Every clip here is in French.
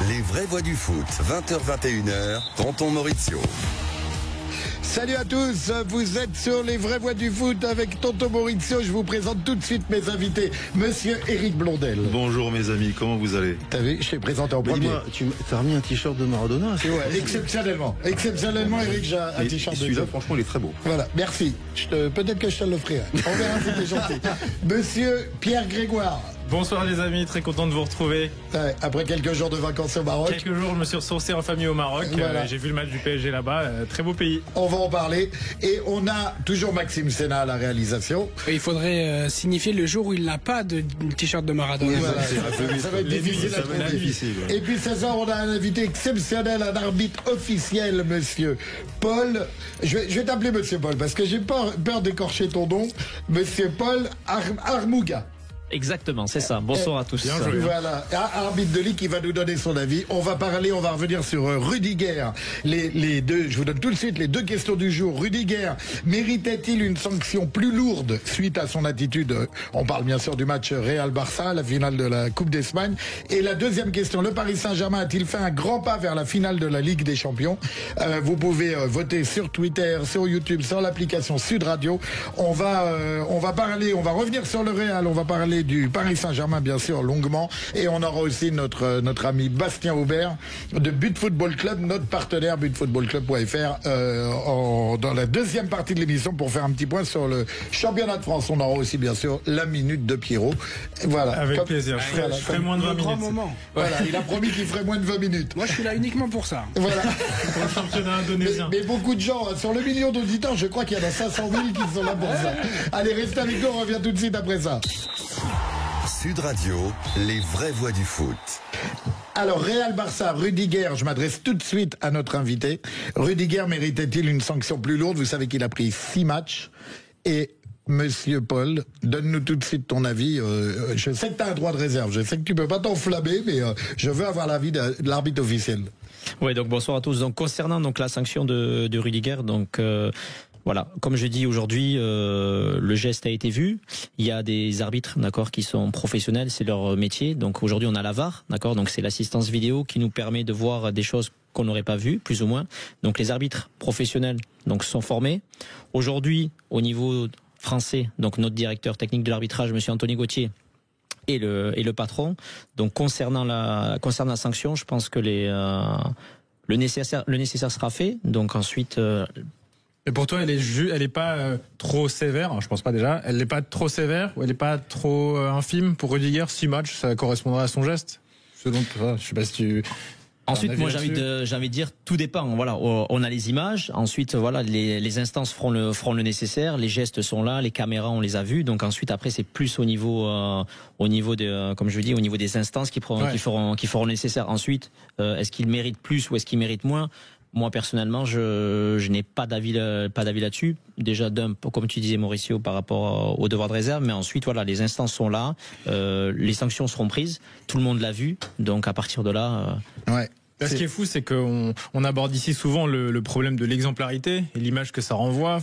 Les vraies voix du foot, 20h-21h, Tonton Maurizio. Salut à tous, vous êtes sur les vraies voix du foot avec Tonton Maurizio. Je vous présente tout de suite mes invités. Monsieur Éric Blondel. Bonjour mes amis, comment vous allez? T'as vu, je t'ai présenté en premier. Dis-moi, tu as remis un t-shirt de Maradona? Ouais, exceptionnellement. Exceptionnellement, Éric, j'ai un t-shirt de... Celui-là, franchement, il est très beau. Voilà, merci. Peut-être que je te l'offrirai. On verra si t'es gentil. Monsieur Pierre Grégoire. Bonsoir les amis, très content de vous retrouver. Ouais, après quelques jours de vacances au Maroc. Quelques jours, je me suis ressourcé en famille au Maroc. Voilà. J'ai vu le match du PSG là-bas, très beau pays. On va en parler. Et on a toujours Maxime Sénat à la réalisation. Il faudrait signifier le jour où il n'a pas de t-shirt de Maradona. Voilà, ça va être difficile à trouver. Et puis ce soir, on a un invité exceptionnel, un arbitre officiel, monsieur Paul. Je vais t'appeler monsieur Paul parce que j'ai peur d'écorcher ton nom. Monsieur Paul Armouga. Exactement, c'est ça. Bonsoir à tous. Voilà, arbitre de ligue qui va nous donner son avis. On va revenir sur Rudiger. Les deux, je vous donne tout de suite les deux questions du jour. Rudiger méritait-il une sanction plus lourde suite à son attitude? On parle bien sûr du match Real-Barça, la finale de la Coupe d'Espagne. Et la deuxième question, le Paris Saint-Germain a-t-il fait un grand pas vers la finale de la Ligue des Champions? Vous pouvez voter sur Twitter, sur YouTube, sur l'application Sud Radio. On va revenir sur le Real, on va parler du Paris Saint-Germain bien sûr longuement, et on aura aussi notre ami Bastien Aubert de But Football Club, notre partenaire butfootballclub.fr dans la deuxième partie de l'émission pour faire un petit point sur le championnat de France. On aura aussi bien sûr la minute de Pierrot. Voilà. Avec plaisir. Je ferai moins de 20 minutes. Moment. Voilà, il a promis qu'il ferait moins de 20 minutes. Moi je suis là uniquement pour ça. Voilà. Pour le championnat indonésien. Mais beaucoup de gens, sur le million d'auditeurs, je crois qu'il y en a 500 000 qui sont là pour ça. Allez, restez avec nous, on revient tout de suite après ça. Sud Radio, les vraies voix du foot. Alors, Real-Barça, Rudiger, je m'adresse tout de suite à notre invité. Rudiger méritait-il une sanction plus lourde? Vous savez qu'il a pris 6 matchs. Et monsieur Paul, donne-nous tout de suite ton avis. Je sais que tu as un droit de réserve, je sais que tu peux pas t'enflammer, mais je veux avoir l'avis de l'arbitre officiel. Oui, donc bonsoir à tous. Donc concernant la sanction de Rudiger, donc voilà, comme je dis aujourd'hui, le geste a été vu. Il y a des arbitres, d'accord, qui sont professionnels, c'est leur métier. Donc aujourd'hui, on a la VAR, d'accord. Donc c'est l'assistance vidéo qui nous permet de voir des choses qu'on n'aurait pas vues, plus ou moins. Donc les arbitres professionnels, donc sont formés. Aujourd'hui, au niveau français, donc notre directeur technique de l'arbitrage, monsieur Anthony Gauthier, et le patron. Donc concernant la sanction, je pense que le nécessaire sera fait. Donc ensuite. Et pour toi, elle est pas trop sévère, je pense pas déjà, elle n'est pas trop sévère ou elle n'est pas trop infime pour Rudiger? 6 matchs, ça correspondra à son geste? Selon toi, je sais pas si tu... Ensuite, moi, j'ai envie de dire, tout dépend. Voilà, on a les images. Ensuite, voilà, les instances feront le nécessaire. Les gestes sont là, les caméras, on les a vus. Donc ensuite, après, c'est plus au niveau de, comme je dis, au niveau des instances qui feront le nécessaire. Ensuite, est-ce qu'il mérite plus ou est-ce qu'il mérite moins? Moi, personnellement, je n'ai pas d'avis là-dessus. Déjà, comme tu disais, Mauricio, par rapport au devoir de réserve. Mais ensuite, voilà, les instances sont là. Les sanctions seront prises. Tout le monde l'a vu. Donc, à partir de là... Ouais. Là, ce qui est fou, c'est qu'on aborde ici souvent le problème de l'exemplarité et l'image que ça renvoie.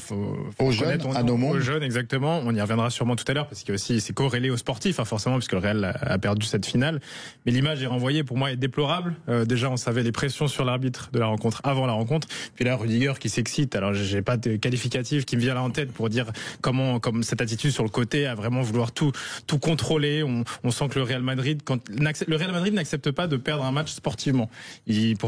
Aux jeunes, à nos mondes. Aux jeunes, exactement. On y reviendra sûrement tout à l'heure parce que aussi c'est corrélé aux sportifs, forcément, puisque le Real a perdu cette finale. Mais l'image est renvoyée, pour moi, est déplorable. Déjà, on savait les pressions sur l'arbitre de la rencontre avant la rencontre. Puis là, Rudiger qui s'excite. Alors, j'ai pas de qualificatif qui me vient là en tête pour dire comme cette attitude sur le côté à vraiment vouloir tout contrôler. On sent que le Real Madrid n'accepte pas de perdre un match sportivement.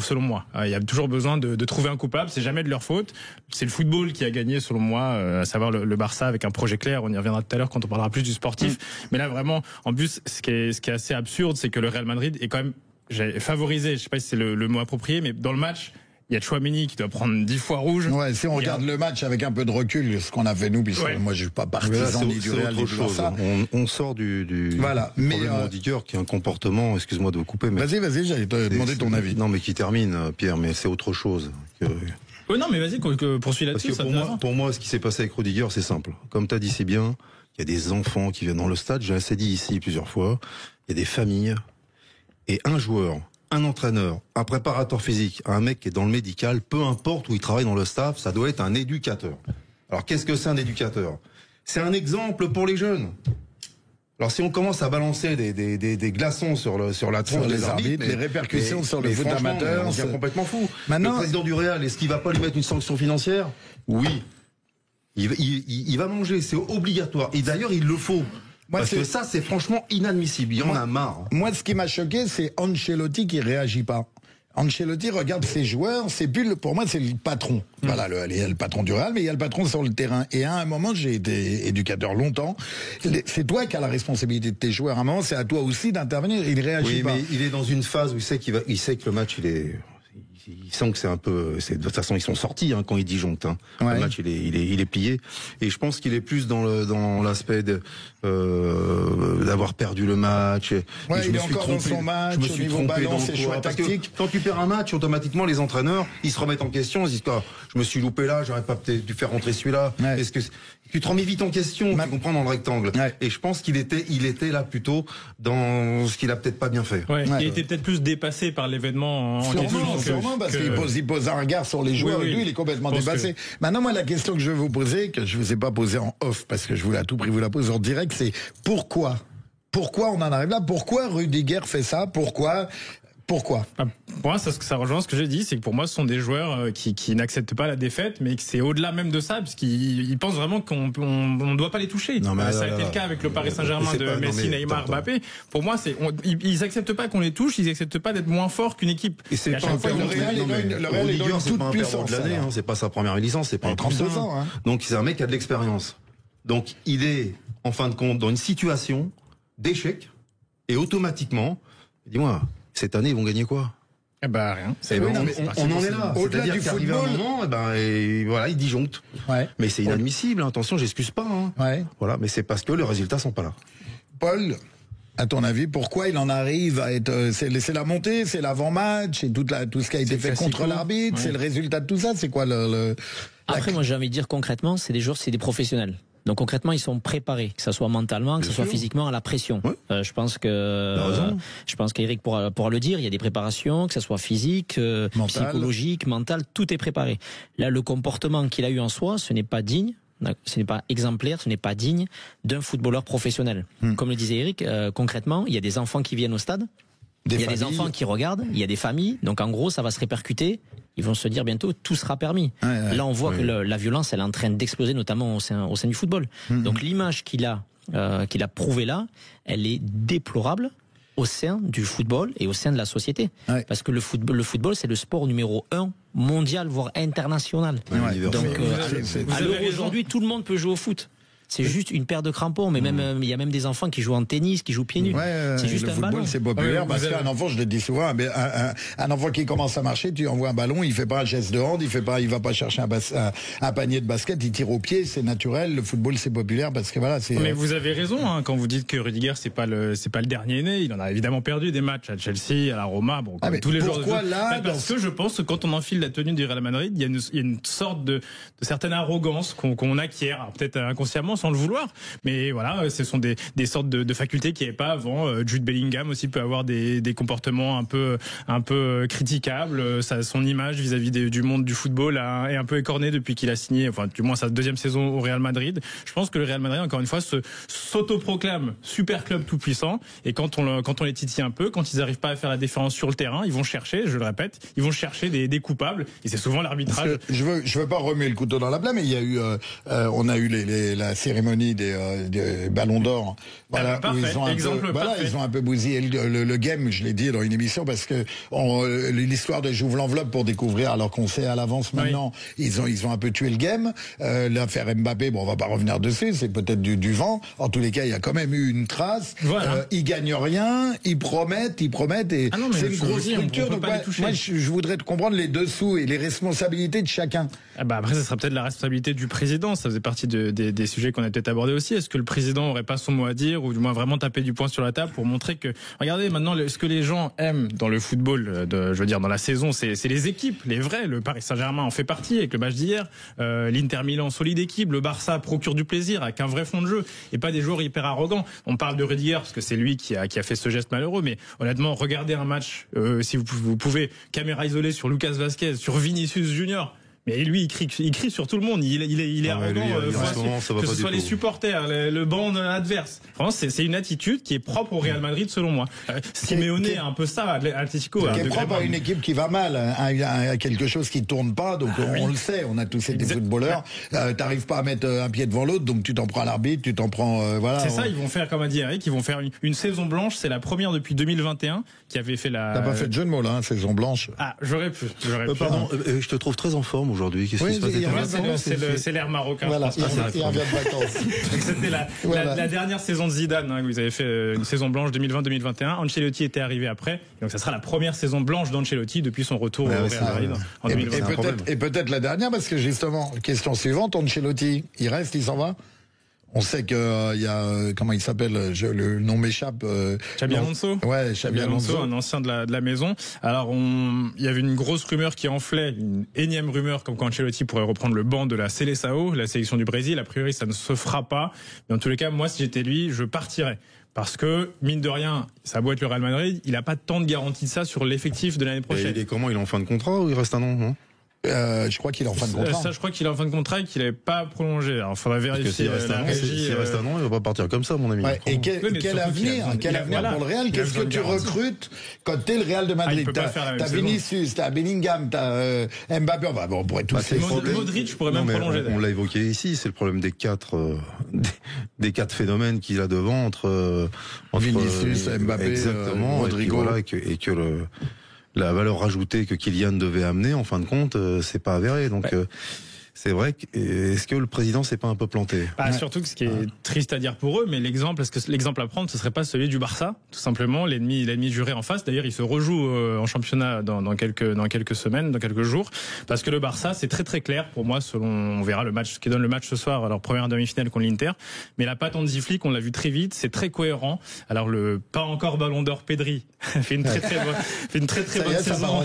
Selon moi, il y a toujours besoin de trouver un coupable. C'est jamais de leur faute. C'est le football qui a gagné, selon moi, à savoir le Barça avec un projet clair. On y reviendra tout à l'heure quand on parlera plus du sportif. Mais là, vraiment, en plus, ce qui est assez absurde, c'est que le Real Madrid est quand même favorisé. Je sais pas si c'est le mot approprié, mais dans le match, il y a Tchouaméni qui doit prendre 10 fois rouge. Ouais, si on regarde le match avec un peu de recul, ce qu'on a fait nous, puisque moi je suis pas partisan ni du Real ni du Barça. On sort du voilà, mais problème Rudiger qui a un comportement, excuse-moi de vous couper, mais vas-y, j'allais te demander ton avis. Non, mais qui termine, Pierre, mais c'est autre chose. Oui, non, mais vas-y, poursuis là-dessus. Parce que pour moi, ce qui s'est passé avec Rudiger, c'est simple. Comme tu as dit, c'est bien. Il y a des enfants qui viennent dans le stade. J'ai assez dit ici plusieurs fois. Il y a des familles et un joueur. Un entraîneur, un préparateur physique, un mec qui est dans le médical, peu importe où il travaille dans le staff, ça doit être un éducateur. Alors qu'est-ce que c'est un éducateur? C'est un exemple pour les jeunes. Alors si on commence à balancer des glaçons sur la tronche des arbitres, les répercussions sur le foot amateur, on devient complètement fou. Maintenant, le président du Real, est-ce qu'il va pas lui mettre une sanction financière? Oui. Il va manger, c'est obligatoire. Et d'ailleurs, il le faut. Parce que ça, c'est franchement inadmissible. Il y en a marre. Moi, ce qui m'a choqué, c'est Ancelotti qui réagit pas. Ancelotti regarde ses joueurs, pour moi c'est le patron. Voilà, il y a le patron du Real, mais il y a le patron sur le terrain. Et à un moment, j'ai été éducateur longtemps. C'est toi qui as la responsabilité de tes joueurs. À un moment, c'est à toi aussi d'intervenir. Il réagit pas. Oui, mais il est dans une phase où il sait que le match, il sent que c'est un peu, de toute façon ils sont sortis quand il disjoncte. Le match il est plié, et je pense qu'il est plus dans l'aspect d'avoir perdu le match. Il est encore dans son match, au niveau ballon, ses choix tactiques. Quand tu perds un match, automatiquement les entraîneurs ils se remettent en question, ils se disent je me suis loupé là, j'aurais pas peut-être dû faire rentrer celui-là. Est-ce que tu te remets vite en question, tu comprends, dans le rectangle. Et je pense qu'il était là plutôt dans ce qu'il a peut-être pas bien fait. Il était peut-être plus dépassé par l'événement en question. Sûrement, parce qu'il pose un regard sur les joueurs, et lui, il est complètement dépassé. Maintenant, moi, la question que je vais vous poser, que je vous ai pas posée en off, parce que je voulais à tout prix vous la poser en direct, c'est pourquoi on en arrive là? Pourquoi Rudiger fait ça? Pourquoi? Pour moi, ça rejoint ce que j'ai dit, c'est que pour moi, ce sont des joueurs qui n'acceptent pas la défaite, mais que c'est au-delà même de ça, parce qu'ils pensent vraiment qu'on ne doit pas les toucher. Ça a été le cas avec le Paris Saint-Germain de Messi, Neymar, Mbappé. Pour moi, ils n'acceptent pas qu'on les touche, ils n'acceptent pas d'être moins forts qu'une équipe. Et c'est pas un perdant de l'année, c'est pas sa première licence, c'est pas un 32 ans. Donc c'est un mec qui a de l'expérience. Donc il est, en fin de compte, dans une situation d'échec, et automatiquement, dis-moi, cette année, ils vont gagner quoi? Rien. On en est là. Au-delà du football, ils disjonctent. Mais c'est inadmissible. Attention, j'excuse pas. Voilà, mais c'est parce que les résultats sont pas là. Paul, à ton avis, pourquoi il en arrive à être... C'est la montée, c'est l'avant-match, et tout ce qui a été fait contre l'arbitre, c'est le résultat de tout ça, c'est quoi Après, moi j'ai envie de dire concrètement, c'est des joueurs, c'est des professionnels. Donc concrètement, ils sont préparés, que ça soit mentalement, que ce soit physiquement, à la pression. Je pense qu'Eric pourra le dire. Il y a des préparations, que ça soit physique, psychologique, mental, tout est préparé. Là, le comportement qu'il a eu en soi, ce n'est pas digne. Ce n'est pas exemplaire, ce n'est pas digne d'un footballeur professionnel. Comme le disait Eric, concrètement, il y a des enfants qui viennent au stade, il y a des enfants qui regardent, il y a des familles, donc en gros ça va se répercuter, ils vont se dire bientôt tout sera permis. Là on voit que la violence elle est en train d'exploser, notamment au sein du football. Donc l'image qu'il a prouvée là, elle est déplorable au sein du football et au sein de la société. Parce que le football c'est le sport numéro 1 mondial, voire international. Donc à l'heure aujourd'hui tout le monde peut jouer au foot. C'est juste une paire de crampons, mais même il y a même des enfants qui jouent en tennis, qui jouent pieds nus. C'est juste un ballon. Le football, c'est populaire parce qu'un enfant, je le dis souvent, un enfant qui commence à marcher, tu envoies un ballon, il fait pas un geste de hand, il va pas chercher un panier de basket, il tire au pied, c'est naturel. Le football, c'est populaire parce que voilà, c'est. Mais vous avez raison quand vous dites que Rudiger c'est pas le dernier né. Il en a évidemment perdu des matchs à Chelsea, à la Roma, comme tous les joueurs. Pourquoi là? Parce que je pense que quand on enfile la tenue du Real Madrid, il y a une sorte de certaine arrogance qu'on acquiert, peut-être inconsciemment, sans le vouloir. Mais voilà, ce sont des sortes de facultés qu'il n'y avait pas avant. Jude Bellingham aussi peut avoir des comportements un peu critiquables. Son image vis-à-vis du monde du football est un peu écornée depuis qu'il a signé, enfin du moins sa deuxième saison au Real Madrid. Je pense que le Real Madrid, encore une fois, s'autoproclame super club tout puissant. Et quand on les titille un peu, quand ils n'arrivent pas à faire la différence sur le terrain, ils vont chercher, je le répète, des coupables. Et c'est souvent l'arbitrage. Je veux pas remuer le couteau dans la plaie, mais il y a eu, on a eu la cérémonie des ballons d'or. Voilà, parfait, ils ont un peu bousillé le game, je l'ai dit dans une émission, parce que l'histoire de j'ouvre l'enveloppe pour découvrir, alors qu'on sait à l'avance maintenant, ils ont un peu tué le game. L'affaire Mbappé, on va pas revenir dessus, c'est peut-être du vent. En tous les cas, il y a quand même eu une trace. Ils gagnent rien, ils promettent, et c'est une grosse structure. Donc moi, je voudrais comprendre les dessous et les responsabilités de chacun. Après, ça sera peut-être la responsabilité du président. Ça faisait partie des sujets qu'on a peut-être abordés aussi. Est-ce que le président aurait pas son mot à dire, ou du moins vraiment taper du poing sur la table pour montrer que, regardez, maintenant, ce que les gens aiment dans le football, dans la saison, c'est les équipes, les vrais. Le Paris Saint-Germain en fait partie avec le match d'hier. L'Inter Milan, solide équipe. Le Barça procure du plaisir avec un vrai fond de jeu et pas des joueurs hyper arrogants. On parle de Rudiger parce que c'est lui qui a fait ce geste malheureux, mais honnêtement, regardez un match, si vous pouvez, caméra isolée sur Lucas Vazquez, sur Vinicius Junior. Mais lui, il crie sur tout le monde. Il est arrogant. Que ce soit les supporters, le banc adverse. Vraiment, c'est une attitude qui est propre au Real Madrid, selon moi. Simeone a un peu ça à Atlético. Qui est propre à une équipe qui va mal, à quelque chose qui tourne pas. Donc on le sait, on a tous été footballeurs. T'arrives pas à mettre un pied devant l'autre, donc tu t'en prends à l'arbitre, tu t'en prends. Voilà. C'est ça. Ils vont faire, comme a dit Eric, ils vont faire une saison blanche. C'est la première depuis 2021 qui avait fait la. T'as pas fait de jeu de mots là, saison blanche. Ah, j'aurais pu. Pardon, je te trouve très en forme aujourd'hui. Qu'est-ce qui se passe? C'est l'air marocain. Voilà, il revient de vacances. C'était la dernière saison de Zidane. Vous avez fait une saison blanche 2020-2021. Ancelotti était arrivé après. Donc ça sera la première saison blanche d'Ancelotti depuis son retour au Real Madrid en 2020. Et peut-être la dernière, parce que justement, question suivante, Ancelotti, il reste, il s'en va? On sait que il y a comment il s'appelle, le nom m'échappe. Xabi Alonso. Ouais, Xabi Alonso, un ancien de la maison. Alors il y avait une grosse rumeur qui enflait, une énième rumeur comme quoi Ancelotti pourrait reprendre le banc de la Seleção, la sélection du Brésil. A priori, ça ne se fera pas. Mais en tous les cas, moi, si j'étais lui, je partirais. Parce que, mine de rien, ça a beau être le Real Madrid, il n'a pas tant de garantie de ça sur l'effectif de l'année prochaine. Et il est comment? Il est en fin de contrat ou il reste un an, non? Je crois qu'il est en fin de contrat. Ça, je crois qu'il est en fin de contrat et qu'il n'avait pas prolongé. Alors, il faudra vérifier la régie. S'il reste un an, il va pas partir comme ça, mon ami. Ouais, et quel avenir pour le Real? Qu'est-ce que tu recrutes quand t'es le Real de Madrid? T'as Vinicius, t'as Bellingham, t'as Mbappé. On pourrait tous ces Modric, je pourrais même prolonger. On l'a évoqué ici, c'est le problème des quatre phénomènes qu'il a devant entre Vinicius, Mbappé, exactement, Rodrigo. Et que la valeur rajoutée que Kylian devait amener, en fin de compte, c'est pas avéré. Donc, c'est vrai. Est-ce que le président s'est pas un peu planté? Surtout que ce qui est triste à dire pour eux, mais l'exemple à prendre, ce serait pas celui du Barça, tout simplement, l'ennemi juré en face. D'ailleurs, il se rejoue en championnat dans quelques semaines, dans quelques jours, parce que le Barça, c'est très très clair pour moi. On verra le match, ce qui donne le match ce soir, alors première demi-finale contre l'Inter. Mais la patte Hansi Flick, on l'a vu très vite, c'est très cohérent. Alors le pas encore Ballon d'Or Pedri fait une très bonne saison.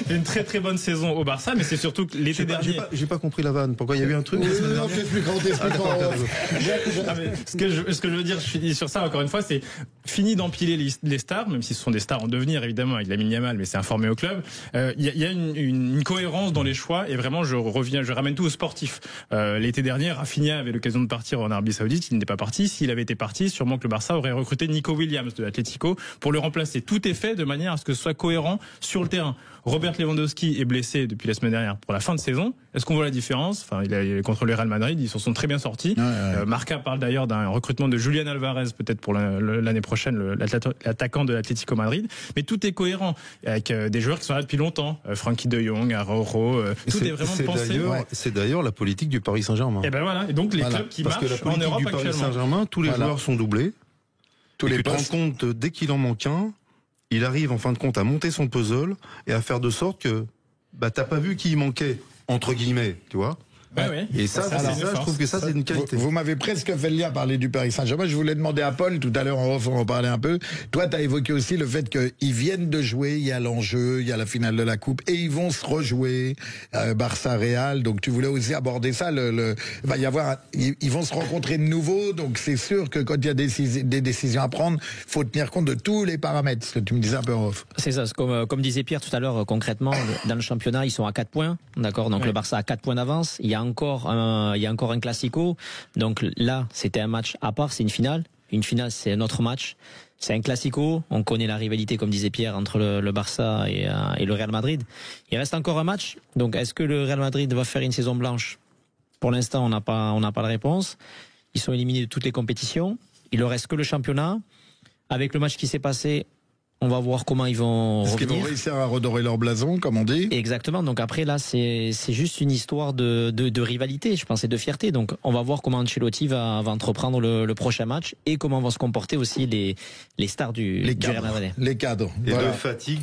Fait une très très bonne saison au Barça, mais c'est surtout que l'été dernier. J'ai pas compris la vanne. Pourquoi il y a eu un truc? Non, ce que je veux dire, je finis sur ça encore une fois, c'est fini d'empiler les stars, même si ce sont des stars en devenir évidemment avec Lamine Yamal, mais c'est informé au club. Il y a une cohérence dans les choix et vraiment je ramène tout au sportif. L'été dernier, Rafinha avait l'occasion de partir en Arabie Saoudite, il n'était pas parti. S'il avait été parti, sûrement que le Barça aurait recruté Nico Williams de l'Atlético pour le remplacer. Tout est fait de manière à ce que ce soit cohérent sur le terrain. Robert Lewandowski est blessé depuis la semaine dernière pour la fin de saison. Est-ce qu'on voit la différence? Enfin, il est contre le Real Madrid, ils s'en sont très bien sortis. Marca parle d'ailleurs d'un recrutement de Julian Alvarez peut-être pour l'année prochaine, l'attaquant de l'Atlético Madrid. Mais tout est cohérent avec des joueurs qui sont là depuis longtemps. Frankie de Jong, Araujo, tout est vraiment pensé. C'est d'ailleurs la politique du Paris Saint-Germain. Et ben voilà. Et donc les clubs qui marchent en Europe du Paris actuellement. Saint-Germain, tous les joueurs sont doublés. Tu te rends compte dès qu'il en manque un. Il arrive en fin de compte à monter son puzzle et à faire de sorte que t'as pas vu qui manquait entre guillemets, tu vois. Et ça, je trouve que ça c'est une qualité. Vous m'avez presque fait le lien, parler du Paris Saint-Germain. Je voulais demander à Paul tout à l'heure, on va en parler un peu. Toi, tu as évoqué aussi le fait qu'ils viennent de jouer, il y a l'enjeu, il y a la finale de la Coupe, et ils vont se rejouer Barça-Real. Donc tu voulais aussi aborder ça. Va y avoir, ils vont se rencontrer de nouveau. Donc c'est sûr que quand il y a des décisions à prendre, faut tenir compte de tous les paramètres. Ce que tu me disais un peu en off. C'est ça. Comme disait Pierre tout à l'heure, concrètement, dans le championnat, ils sont à 4 points, d'accord. Donc le Barça a 4 points d'avance. Il y a encore un classico. Donc là, c'était un match à part, c'est une finale. Une finale, c'est un autre match. C'est un classico. On connaît la rivalité, comme disait Pierre, entre le Barça et le Real Madrid. Il reste encore un match. Donc, est-ce que le Real Madrid va faire une saison blanche? Pour l'instant, on n'a pas la réponse. Ils sont éliminés de toutes les compétitions. Il leur reste que le championnat. Avec le match qui s'est passé, on va voir comment ils vont revenir. Est-ce qu'ils vont réussir à redorer leur blason, comme on dit? Exactement. Donc après, là, c'est juste une histoire de rivalité, je pense, et de fierté. Donc on va voir comment Ancelotti va entreprendre le prochain match et comment vont se comporter aussi les stars du Real Madrid. Les cadres. Et de fatigue,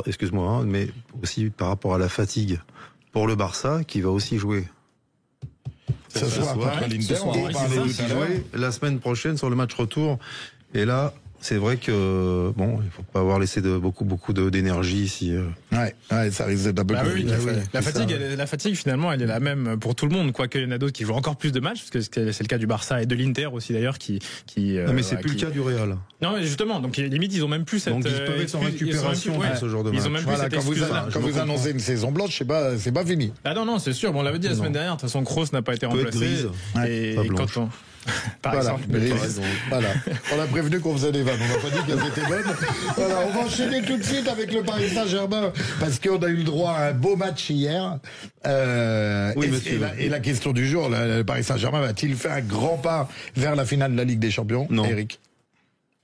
excuse-moi, mais aussi par rapport à la fatigue pour le Barça, qui va aussi jouer. Ce soir contre l'Inter, la semaine prochaine sur le match retour. Et là, C'est vrai que bon, il faut pas avoir laissé beaucoup d'énergie ici. Ouais, ça risque d'être un peu plus. La fatigue finalement, elle est la même pour tout le monde, quoique il y en a d'autres qui jouent encore plus de matchs, parce que c'est le cas du Barça et de l'Inter aussi d'ailleurs, qui. Non, mais c'est plus le cas du Real. Non, mais justement, donc limite ils ont même plus cette. Donc ils peuvent être en récupération pour ce genre de match. Ils ont même plus cette excuse-là. Quand vous annoncez une saison blanche, c'est pas fini. Ah non, c'est sûr. Bon, on l'avait dit la semaine dernière. De toute façon, Kroos n'a pas été remplacé. Et quand on par exemple. Voilà. On a prévenu qu'on faisait des vannes. On n'a pas dit qu'elles étaient bonnes. Voilà, on va enchaîner tout de suite avec le Paris Saint-Germain parce qu'on a eu le droit à un beau match hier. Et la question du jour, le Paris Saint-Germain va-t-il faire un grand pas vers la finale de la Ligue des Champions? Non. Eric.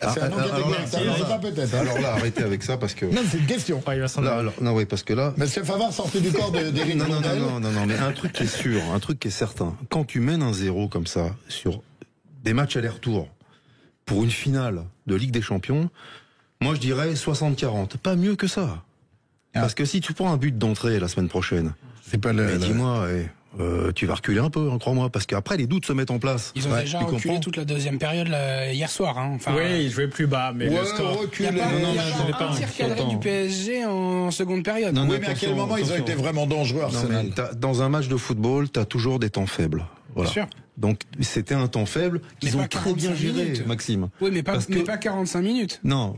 C'est un peut-être. Alors là, arrêtez avec ça parce que. Non, c'est une question. Oui, parce que là. Monsieur Favard sortait du corps d'Eric. Non, mais un truc qui est sûr, un truc qui est certain. Quand tu mènes 1-0 comme ça sur des matchs aller-retour pour une finale de Ligue des Champions, moi je dirais 60-40. Pas mieux que ça. Parce que si tu prends un but d'entrée la semaine prochaine, c'est pas dis-moi, tu vas reculer un peu, crois-moi, parce qu'après les doutes se mettent en place. Ils ont déjà reculé toute la deuxième période hier soir. Oui, ils jouaient plus bas, mais le score. Il n'y a pas un tir cadré du PSG en seconde période. Oui, mais à quel moment ils ont été vraiment dangereux, Arsenal? Dans un match de football, t'as toujours des temps faibles. Voilà. Bien sûr. Donc c'était un temps faible qu'ils ont très bien géré, Maxime. Oui, mais pas 45 minutes. Non.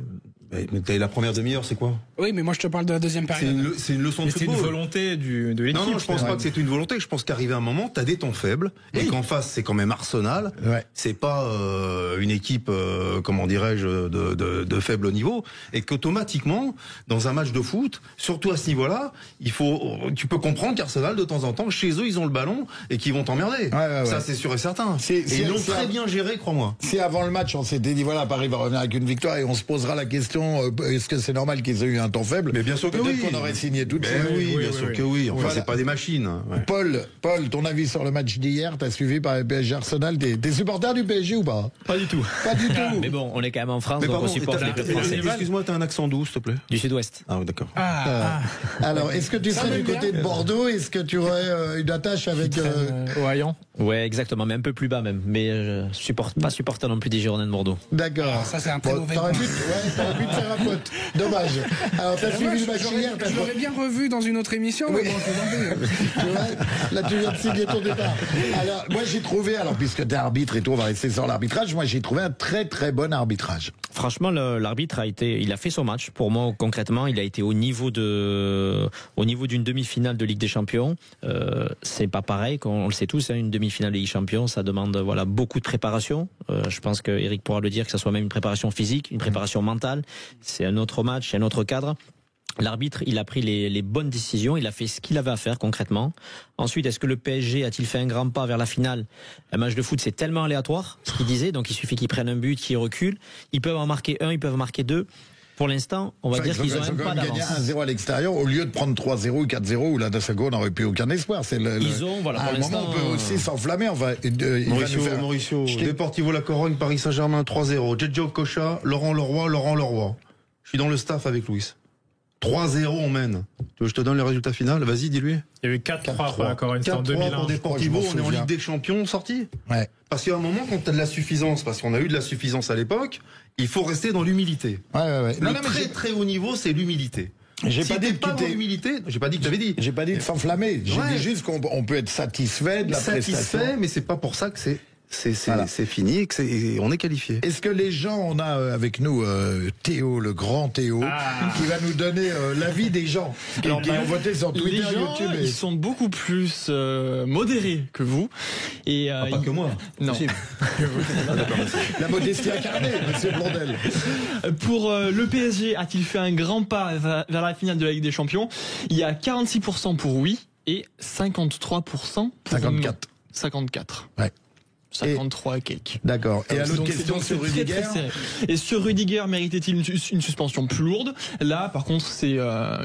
Mais la première demi-heure, c'est quoi? Oui, mais moi je te parle de la deuxième période. C'est une leçon de football. C'est une volonté de l'équipe. Non, je pense pas que c'est une volonté. Je pense qu'arrivé un moment, t'as des temps faibles et qu'en face, c'est quand même Arsenal. Ouais. C'est pas une équipe, comment dirais-je, de faible niveau, et qu'automatiquement, dans un match de foot, surtout à ce niveau-là, tu peux comprendre qu'Arsenal, de temps en temps, chez eux, ils ont le ballon et qu'ils vont t'emmerder. Ça, c'est sûr et certain. Ils l'ont très bien géré, crois-moi. Si avant le match, on s'était dit voilà, Paris va revenir avec une victoire et on se posera la question, est-ce que c'est normal qu'ils aient eu un temps faible? Mais bien sûr que oui. Peut-être qu'on aurait signé tout de suite. Oui, bien sûr que oui. Enfin, c'est pas des machines. Ouais. Paul, ton avis sur le match d'hier? T'as suivi par le PSG Arsenal? T'es supporter du PSG ou pas? Pas du tout. Pas du tout. Mais bon, on est quand même en France, donc on supporte les clubs français. Excuse-moi, t'as un accent d'où, s'il te plaît? Du sud-ouest. Ah, d'accord. Alors, est-ce que tu serais du côté de Bordeaux? Est-ce que tu aurais une attache avec Ohayon? Ouais, exactement, mais un peu plus bas même. Mais pas supporter non plus des Girondins de Bordeaux. D'accord. Ça, c'est un très mauvais T'aurais pu te faire un pote. Dommage. Alors, t'as suivi le match hier? Je l'aurais bien revu dans une autre émission. Oui. Mais bon, tu vois, là, tu viens de signer ton départ. Alors, moi, j'ai trouvé, puisque t'es arbitre et tout, on va rester sur l'arbitrage, moi, j'ai trouvé un très, très bon arbitrage. Franchement, l'arbitre il a fait son match. Pour moi, concrètement, il a été au niveau d'une demi-finale de Ligue des Champions. C'est pas pareil, on le sait tous, une demi-finale de Ligue des Champions, ça demande beaucoup de préparation. Je pense que Eric pourra le dire, que ça soit même une préparation physique, une préparation mentale. C'est un autre match, c'est un autre cadre. L'arbitre, il a pris les bonnes décisions, il a fait ce qu'il avait à faire concrètement. Ensuite, est-ce que le PSG a-t-il fait un grand pas vers la finale? Un match de foot, c'est tellement aléatoire, ce qu'il disait, donc il suffit qu'ils prennent un but, qu'ils reculent. Ils peuvent en marquer un, ils peuvent en marquer deux. Pour l'instant, on va dire qu'ils ont même pas d'avance. Ils ont gagné 1-0 à l'extérieur au lieu de prendre 3-0 ou 4-0 où là, Dassago n'aurait plus aucun espoir. À un moment, on peut aussi s'enflammer. Mauricio, Deportivo La Corogne, Paris Saint-Germain 3-0. Djedjo Kocha, Laurent Leroy. Je suis dans le staff avec Louis. 3-0, on mène. Tu veux que je te donne les résultats finaux? Vas-y, dis-lui. Il y a eu 4-3 pour la Corogne, en 2001. Pour Deportivo, on est en Ligue des Champions sorti. Ouais. Parce qu'à un moment, quand tu as de la suffisance, parce qu'on a eu de la suffisance à l'époque, il faut rester dans l'humilité. Ouais. Le très haut niveau, c'est l'humilité. J'ai pas dit pas dans l'humilité. J'ai pas dit que tu avais dit. J'ai pas dit de s'enflammer. J'ai dit juste qu'on peut être satisfait de la prestation. Satisfait, mais c'est pas pour ça que c'est fini et on est qualifié. Est-ce que les gens, on a avec nous Théo, le grand Théo, qui va nous donner l'avis des gens qui ont voté sur Twitter, les gens, YouTube. Ils sont beaucoup plus modérés que vous. Et, pas que moi. Non. La modestie incarnée, monsieur Blondel. Pour le PSG, a-t-il fait un grand pas vers la finale de la Ligue des Champions? Il y a 46% pour oui et 53% pour 54. 54. Ouais. 53 et quelques. D'accord. Et à l'autre Donc, question c'est sur très, Rudiger. très serré. Et sur Rudiger, méritait-il une suspension plus lourde? Là, par contre, c'est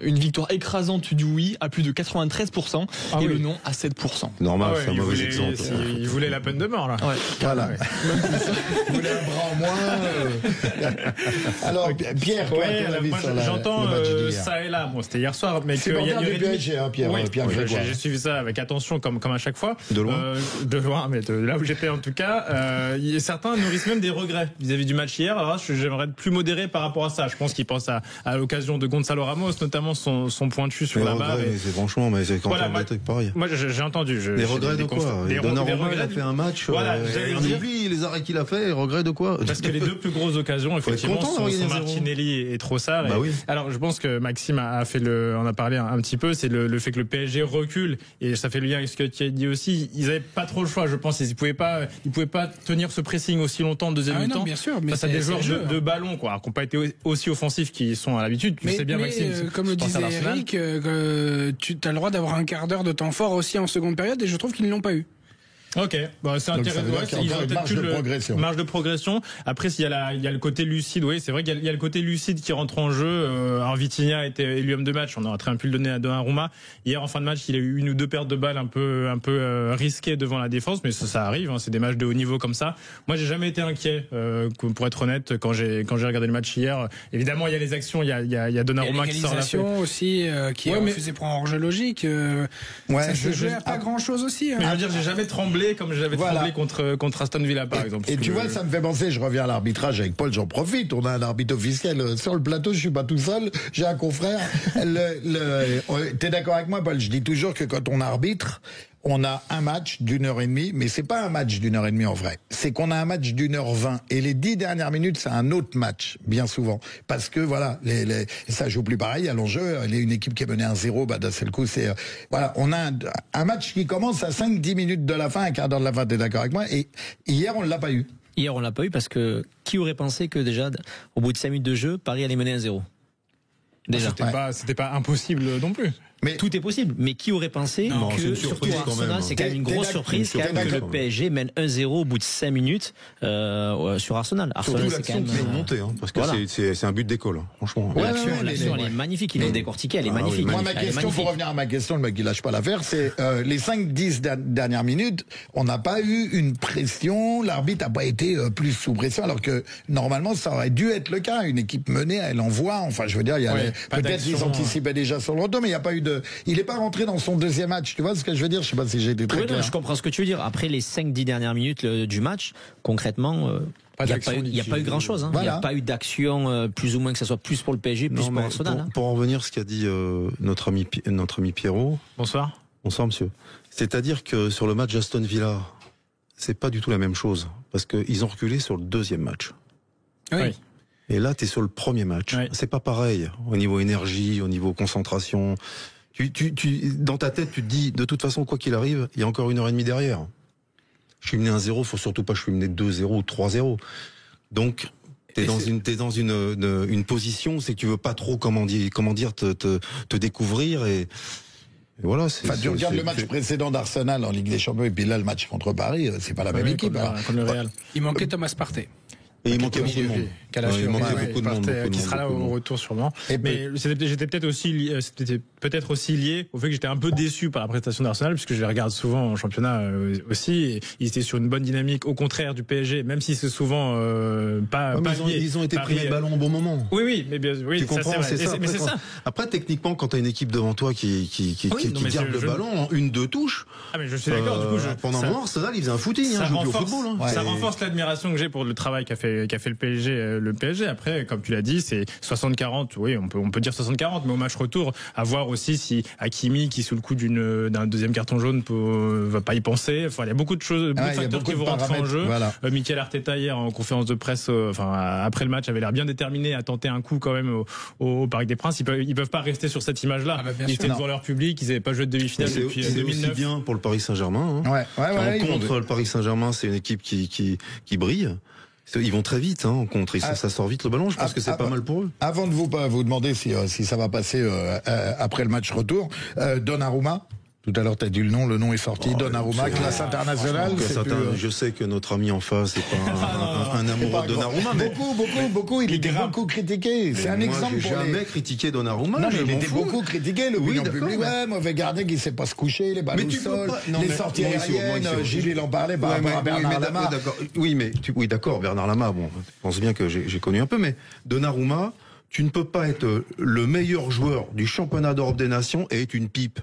une victoire écrasante du oui à plus de 93% et le non à 7%. Normal, c'est un mauvais exemple. Il voulait la peine de mort, là. Ouais. Voilà. Vous voulez un bras en moins. Alors, Pierre, toi, ton avis sur j'entends le match d'hier. ça et là. Bon, c'était hier soir, mais c'est porteur du PSG, Pierre. Oui, Pierre Grégoire. j'ai suivi ça avec attention, comme à chaque fois. De loin. De loin, mais de là où j'étais en tout cas, certains nourrissent même des regrets vis-à-vis du match hier. Alors là, j'aimerais être plus modéré par rapport à ça. Je pense qu'ils pensent à l'occasion de Gonzalo Ramos, notamment son pointu sur la barre. C'est franchement, mais c'est quand Voilà, même des trucs pareils. Moi, j'ai entendu. Les regrets de quoi? Donnarumma, il a fait un match. Voilà, on oublie les arrêts qu'il a fait. Les regrets de quoi? Parce que les deux plus grosses occasions, effectivement, sont Martinelli et Trossard. Bah oui. Alors, je pense que Maxime a fait on a parlé un petit peu, c'est le fait que le PSG recule, et ça fait le lien avec ce que tu as dit aussi. Ils avaient pas trop le choix, je pense. Ils pouvaient pas tenir ce pressing aussi longtemps de deuxième mi-temps. Bien sûr, mais face à des joueurs de ballon, quoi, qui n'ont pas été aussi offensifs qu'ils sont à l'habitude. Tu sais bien, Maxime. Comme le disait Eric, tu as le droit d'avoir un quart d'heure de temps fort aussi en seconde période, et je trouve qu'ils ne l'ont pas eu. Ok, bon, c'est intéressant. Ils ont peut-être marge de progression. Après, il y a le côté lucide. Oui, c'est vrai qu'il y a le côté lucide qui rentre en jeu. Alors Vitinha a été élu homme de match. On aurait très bien pu le donner à Donnarumma. Hier, en fin de match, il a eu une ou deux pertes de balles un peu risquées devant la défense, mais ça arrive. C'est des matchs de haut niveau comme ça. Moi, j'ai jamais été inquiet, pour être honnête, quand j'ai regardé le match hier. Évidemment, il y a les actions. Il y a Donnarumma qui sort la feuille aussi, qui est refusé pour un hors-jeu logique. Ça se jouait à pas grand-chose aussi. Mais je veux dire, j'ai jamais tremblé comme j'avais tremblé contre Aston Villa, par exemple. Et tu vois, ça me fait penser, je reviens à l'arbitrage avec Paul, j'en profite, on a un arbitre officiel sur le plateau, je suis pas tout seul, j'ai un confrère. T'es d'accord avec moi, Paul? Je dis toujours que quand on arbitre, on a un match d'1h30, mais c'est pas un match d'1h30 en vrai. C'est qu'on a un match d'1h20. Et les 10 dernières minutes, c'est un autre match, bien souvent. Parce que, voilà, ça joue plus pareil à l'enjeu. Il y a une équipe qui est menée 1-0, d'un seul coup, c'est, voilà, on a un match qui commence à 5-10 minutes de la fin, un quart d'heure de la fin, t'es d'accord avec moi? Et hier, on l'a pas eu. Hier, on l'a pas eu parce que qui aurait pensé que déjà, au bout de 5 minutes de jeu, Paris allait mener 1-0? Déjà. C'était pas impossible non plus. Mais tout est possible. Mais qui aurait pensé que, surtout à Arsenal, c'est quand même une grosse surprise quand même que le PSG mène 1-0 au bout de 5 minutes sur Arsenal. Arsenal, c'est quand même monté, parce que voilà. c'est un but d'école, franchement. L'action, elle est magnifique. Ils l'ont décortiqué, elle est magnifique. Moi, ma question, pour revenir à ma question, le mec il lâche pas l'affaire, c'est les 5-10 dernières minutes, on n'a pas eu une pression, l'arbitre n'a pas été plus sous pression, alors que normalement, ça aurait dû être le cas. Une équipe menée, elle envoie. Enfin, je veux dire, peut-être qu'ils anticipaient déjà sur le retour, mais il n'y a pas eu il n'est pas rentré dans son deuxième match, tu vois ce que je veux dire? Je sais pas si j'ai été très clair. Je comprends ce que tu veux dire. Après les 5-10 dernières minutes du match, concrètement, il n'y a pas eu grand-chose. Il n'y a pas eu d'action, plus ou moins, que ce soit plus pour le PSG, plus pour Arsenal. Pour en revenir à ce qu'a dit notre ami Pierrot. Bonsoir. Bonsoir, monsieur. C'est-à-dire que sur le match Aston Villa, c'est pas du tout la même chose, parce qu'ils ont reculé sur le deuxième match. Oui. Et là, tu es sur le premier match. Oui. C'est pas pareil au niveau énergie, au niveau concentration. Dans ta tête, tu te dis, de toute façon, quoi qu'il arrive, il y a encore 1h30 derrière. Je suis mené 1-0, faut surtout pas que je suis mené 2-0 ou 3-0. Donc, t'es dans une position, c'est que tu veux pas trop, comment dire, te découvrir et voilà. Tu regardes le match précédent d'Arsenal en Ligue des Champions et puis là, le match contre Paris, c'est pas la même équipe. Comme le Real. Il manquait Thomas Partey. Et il manquait beaucoup de monde. Il manquait beaucoup de monde. Qui sera là au retour sûrement. Mais j'étais peut-être aussi lié au fait que j'étais un peu déçu par la prestation d'Arsenal, puisque je les regarde souvent en championnat aussi. Et ils étaient sur une bonne dynamique, au contraire du PSG, même si c'est souvent pas lié. Ils ont été pris les ballons au bon moment. Oui, mais bien, oui, tu comprends, c'est ça. Mais c'est ça. Après, techniquement, quand t'as une équipe devant toi qui garde le ballon en 1-2 touches. Ah, mais je suis d'accord. Du coup, pendant un moment, Arsenal, il faisait un footing. Ça renforce l'admiration que j'ai pour le travail qu'a fait le PSG. Après, comme tu l'as dit, c'est 60-40. Oui, on peut dire 60-40, mais au match retour, à voir aussi si Hakimi, qui sous le coup d'un deuxième carton jaune, va pas y penser. Enfin, il y a beaucoup de choses, beaucoup de facteurs qui vont rentrer en jeu. Voilà. Mikel Arteta hier en conférence de presse, après le match, avait l'air bien déterminé à tenter un coup quand même au Parc des Princes. Ils peuvent pas rester sur cette image-là. Ils étaient devant leur public, ils n'avaient pas joué de demi-finale depuis 2009. C'est aussi bien pour le Paris Saint-Germain. Contre le Paris Saint-Germain, c'est une équipe qui brille. Ils vont très vite, en contre. Ça sort vite le ballon. Je pense que c'est pas mal pour eux. Avant de vous demander si ça va passer après le match retour, Donnarumma. Tout à l'heure, tu as dit le nom est sorti. Donnarumma, classe internationale. Je sais que notre ami en face n'est pas un amoureux de Donnarumma. Mais beaucoup. Il était beaucoup critiqué. C'est un exemple. J'ai jamais critiqué Donnarumma. Non, mais il était beaucoup critiqué. L'opinion publique, mauvais gardien qui ne sait pas se coucher, les balles au sol, les sorties aériennes. Gilles, il en parlait par rapport à Bernard Lama. Oui, d'accord, Bernard Lama. Bon, je pense bien que j'ai connu un peu, mais Donnarumma, tu ne peux pas être le meilleur joueur du championnat d'Europe des Nations et être une pipe.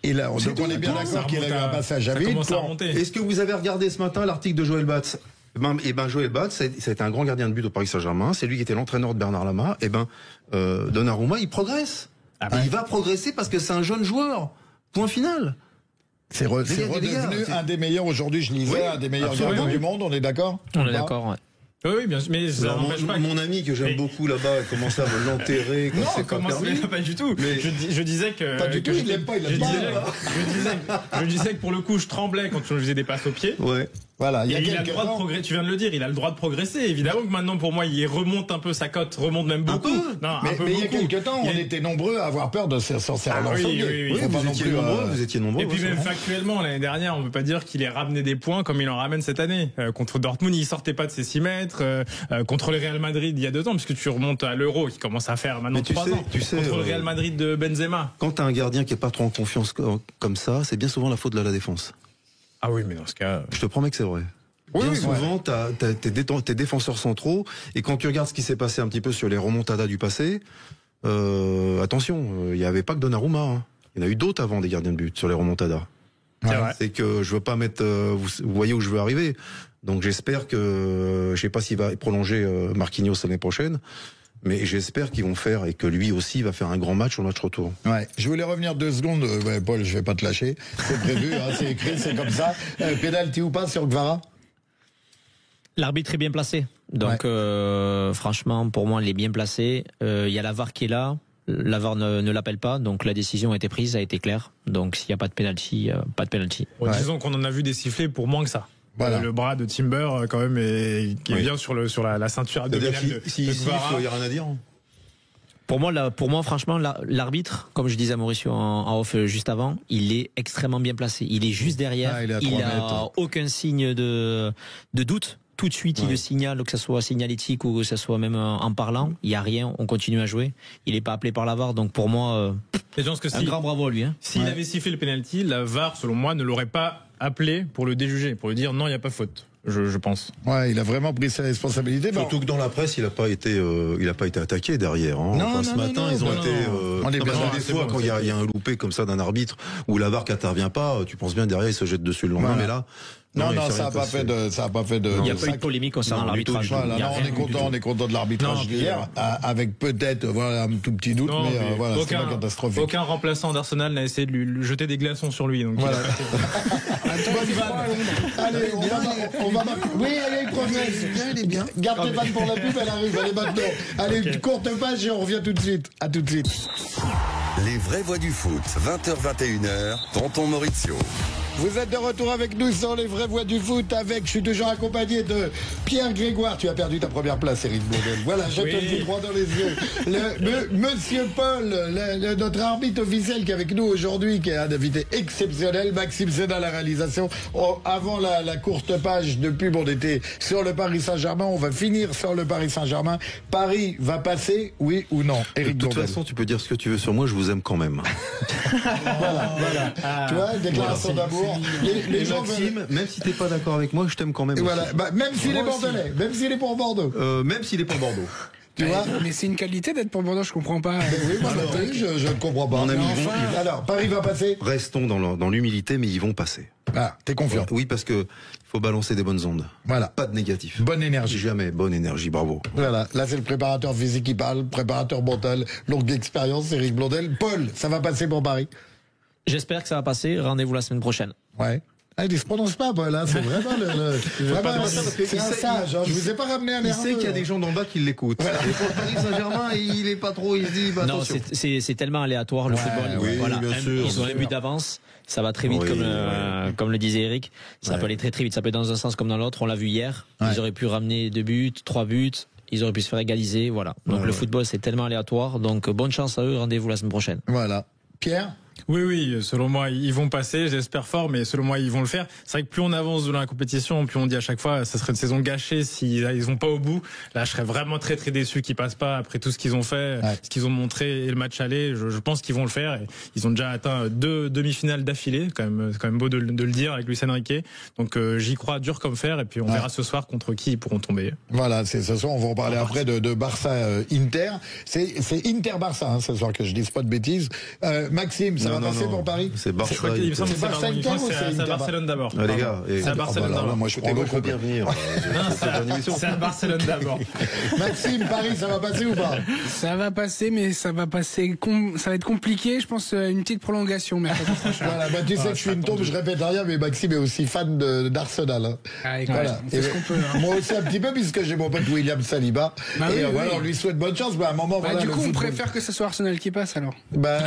Et là, donc on est bien d'accord qu'il a eu un passage à vide. Est-ce que vous avez regardé ce matin l'article de Joël Batz? Joël Batz, ça a été un grand gardien de but au Paris Saint-Germain. C'est lui qui était l'entraîneur de Bernard Lama. Donnarumma, il progresse. Et il va progresser parce que c'est un jeune joueur. Point final. C'est redevenu un des meilleurs aujourd'hui, je lisais, un des meilleurs gardiens du monde, on est d'accord? On est d'accord, ouais. Oui, bien sûr. Mais ça n'empêche pas. Mon ami que j'aime beaucoup là-bas a commencé à me l'enterrer. Pas du tout. Mais je disais que. Pas du tout, il l'aime pas, il l'aime pas. Je disais que pour le coup, je tremblais quand je faisais des passes au pied. Ouais. Voilà, il a le droit de progresser. Tu viens de le dire, il a le droit de progresser. Évidemment que maintenant, pour moi, il remonte un peu sa cote, remonte même beaucoup. Mais il y a quelques temps, on était nombreux à avoir peur de s'en servir. Oui, vous étiez nombreux. Et puis même factuellement, l'année dernière, on ne peut pas dire qu'il ait ramené des points comme il en ramène cette année. Contre Dortmund, il sortait pas de ses 6 mètres. Contre le Real Madrid, il y a 2 ans, puisque tu remontes à l'Euro, qui commence à faire maintenant 3 ans. Contre le Real Madrid de Benzema. Quand t'as un gardien qui est pas trop en confiance comme ça, c'est bien souvent la faute de la défense. Ah oui, mais dans ce cas. Je te promets que c'est vrai. Bien souvent, t'as tes défenseurs centraux, et quand tu regardes ce qui s'est passé un petit peu sur les remontadas du passé, attention, il n'y avait pas que Donnarumma. Hein. Il y en a eu d'autres avant des gardiens de but sur les remontadas. C'est que je veux pas mettre. Vous voyez où je veux arriver. Donc j'espère que, je sais pas s'il va prolonger Marquinhos l'année prochaine, mais j'espère qu'ils vont faire, et que lui aussi va faire un grand match au match retour. Ouais. Je voulais revenir 2 secondes. Paul, je vais pas te lâcher. C'est prévu, c'est écrit, c'est comme ça. Pénalty ou pas sur Gvara? L'arbitre est bien placé. Donc, franchement, pour moi, il est bien placé. Il y a la VAR qui est là. La VAR ne l'appelle pas. Donc, la décision a été prise, a été claire. Donc, s'il n'y a pas de penalty, pas de penalty. Disons qu'on en a vu des sifflets pour moins que ça. Voilà. Le bras de Timber, quand même, qui est bien sur la ceinture abdominale de Gvara. Il n'y a rien à dire. Pour moi, franchement, l'arbitre, comme je disais à Mauricio en off juste avant, il est extrêmement bien placé. Il est juste derrière. Il n'a aucun signe de doute. Tout de suite, il le signale, que ce soit signalétique ou que ce soit même en parlant. Il n'y a rien, on continue à jouer. Il n'est pas appelé par la VAR, donc pour moi, un grand bravo à lui. Hein. S'il avait sifflé le penalty, la VAR, selon moi, ne l'aurait pas appelé pour le déjuger, pour lui dire non, il n'y a pas faute. Je pense. Ouais, il a vraiment pris ses responsabilités. Surtout que dans la presse, il n'a pas été attaqué derrière. Hein. Ce matin, ils ont été. On est bien des fois, quand il y a un loupé comme ça d'un arbitre où la VAR n'intervient pas, tu penses bien derrière, il se jette dessus le lendemain. Mais là. Non, ça n'a pas fait de. Il n'y a pas eu de polémique concernant l'arbitrage. Voilà, on est content de l'arbitrage d'hier, avec peut-être un tout petit doute, mais voilà, c'est pas catastrophique. Aucun remplaçant d'Arsenal n'a essayé de lui jeter des glaçons sur lui. Donc voilà. Allez, on va. Oui, elle progresse. Elle est bien. Garde tes vannes pour la pub, elle arrive. Allez maintenant. Allez, une courte page et on revient tout de suite. À tout de suite. Les vraies voix du foot, 20h-21h, Tonton Maurizio. Vous êtes de retour avec nous sur les vraies voix du foot je suis toujours accompagné de Pierre Grégoire. Tu as perdu ta première place, Éric Blondel. Voilà, je te le dis droit dans les yeux. Monsieur Paul, notre arbitre officiel qui est avec nous aujourd'hui, qui est un invité exceptionnel, Maxime Sénat, la réalisation. Avant la courte page de pub, on était sur le Paris Saint-Germain. On va finir sur le Paris Saint-Germain. Paris va passer, oui ou non, Éric Blondel? De toute façon, tu peux dire ce que tu veux sur moi, je vous aime quand même. Voilà. Tu vois, déclaration d'amour. Les gens Maxime, même si t'es pas d'accord avec moi, je t'aime quand même. Voilà, même s'il est bordelais, même s'il est pour Bordeaux. Même s'il est pour Bordeaux. Tu vois, mais c'est une qualité d'être pour Bordeaux, je comprends pas. Oui, moi je ne comprends pas. Mon ami, alors, Paris va passer. Restons dans l'humilité, mais ils vont passer. Ah, t'es confiant? Oui, parce que faut balancer des bonnes ondes. Voilà. Pas de négatif. Bonne énergie. Jamais bonne énergie, bravo. Voilà, là c'est le préparateur physique qui parle, préparateur mental, longue expérience, Éric Blondel. Paul, ça va passer pour Paris? J'espère que ça va passer. Rendez-vous la semaine prochaine. Ouais. Il ne se prononce pas, Paul, hein. C'est vraiment c'est un sage, hein. Je vous ai pas ramené un nerveux. Il sait qu'il y a des gens d'en bas qui l'écoutent. Voilà. Et pour Paris Saint-Germain, il est pas trop, il se dit, non, c'est tellement aléatoire, le football. Oui, voilà. Bien sûr. Ils ont un but d'avance. Ça va très vite, comme le disait Eric. Ça peut aller très très vite. Ça peut être dans un sens comme dans l'autre. On l'a vu hier. Ils auraient pu ramener 2 buts, 3 buts. Ils auraient pu se faire égaliser. Voilà. Donc le football, c'est tellement aléatoire. Donc bonne chance à eux. Rendez-vous la semaine prochaine. Voilà. Pierre? Oui, selon moi, ils vont passer, j'espère fort, mais selon moi, ils vont le faire. C'est vrai que plus on avance dans la compétition, plus on dit à chaque fois, ça serait une saison gâchée s'ils vont pas au bout. Là, je serais vraiment très très déçu qu'ils passent pas après tout ce qu'ils ont fait, ce qu'ils ont montré et le match aller. Je pense qu'ils vont le faire. Et ils ont déjà atteint 2 demi-finales d'affilée, quand même beau de le dire avec Luis Enrique. Donc j'y crois dur comme fer, et puis on verra ce soir contre qui ils pourront tomber. Voilà, c'est ce soir, on va en parler après de Barça Inter. C'est Inter Barça, hein, ce soir, que je dise pas de bêtises. Maxime, ça va passer pour Paris? C'est Barça. Il me semble que C'est Barça Inter ou c'est c'est à Inter? Barcelone d'abord. Les gars, C'est à Barcelone d'abord. Moi, je on prends peut bien venir. C'est à Barcelone d'abord. Maxime, Paris, ça va passer ou pas? Ça va passer, mais ça va être compliqué. Je pense une petite prolongation mercredi prochain. Voilà, bah, tu sais que je suis une tombe, je répète rien, mais Maxime est aussi fan d'Arsenal. Hein. Ah, écoute, Voilà. on fait ce qu'on peut. Hein. Moi aussi un petit peu, puisque j'ai mon pote William Saliba. Bah et oui, voilà, oui. on lui souhaite bonne chance. Bah, à un moment, voilà, Du le coup, on football. préfère que ce soit Arsenal qui passe alors. Bah,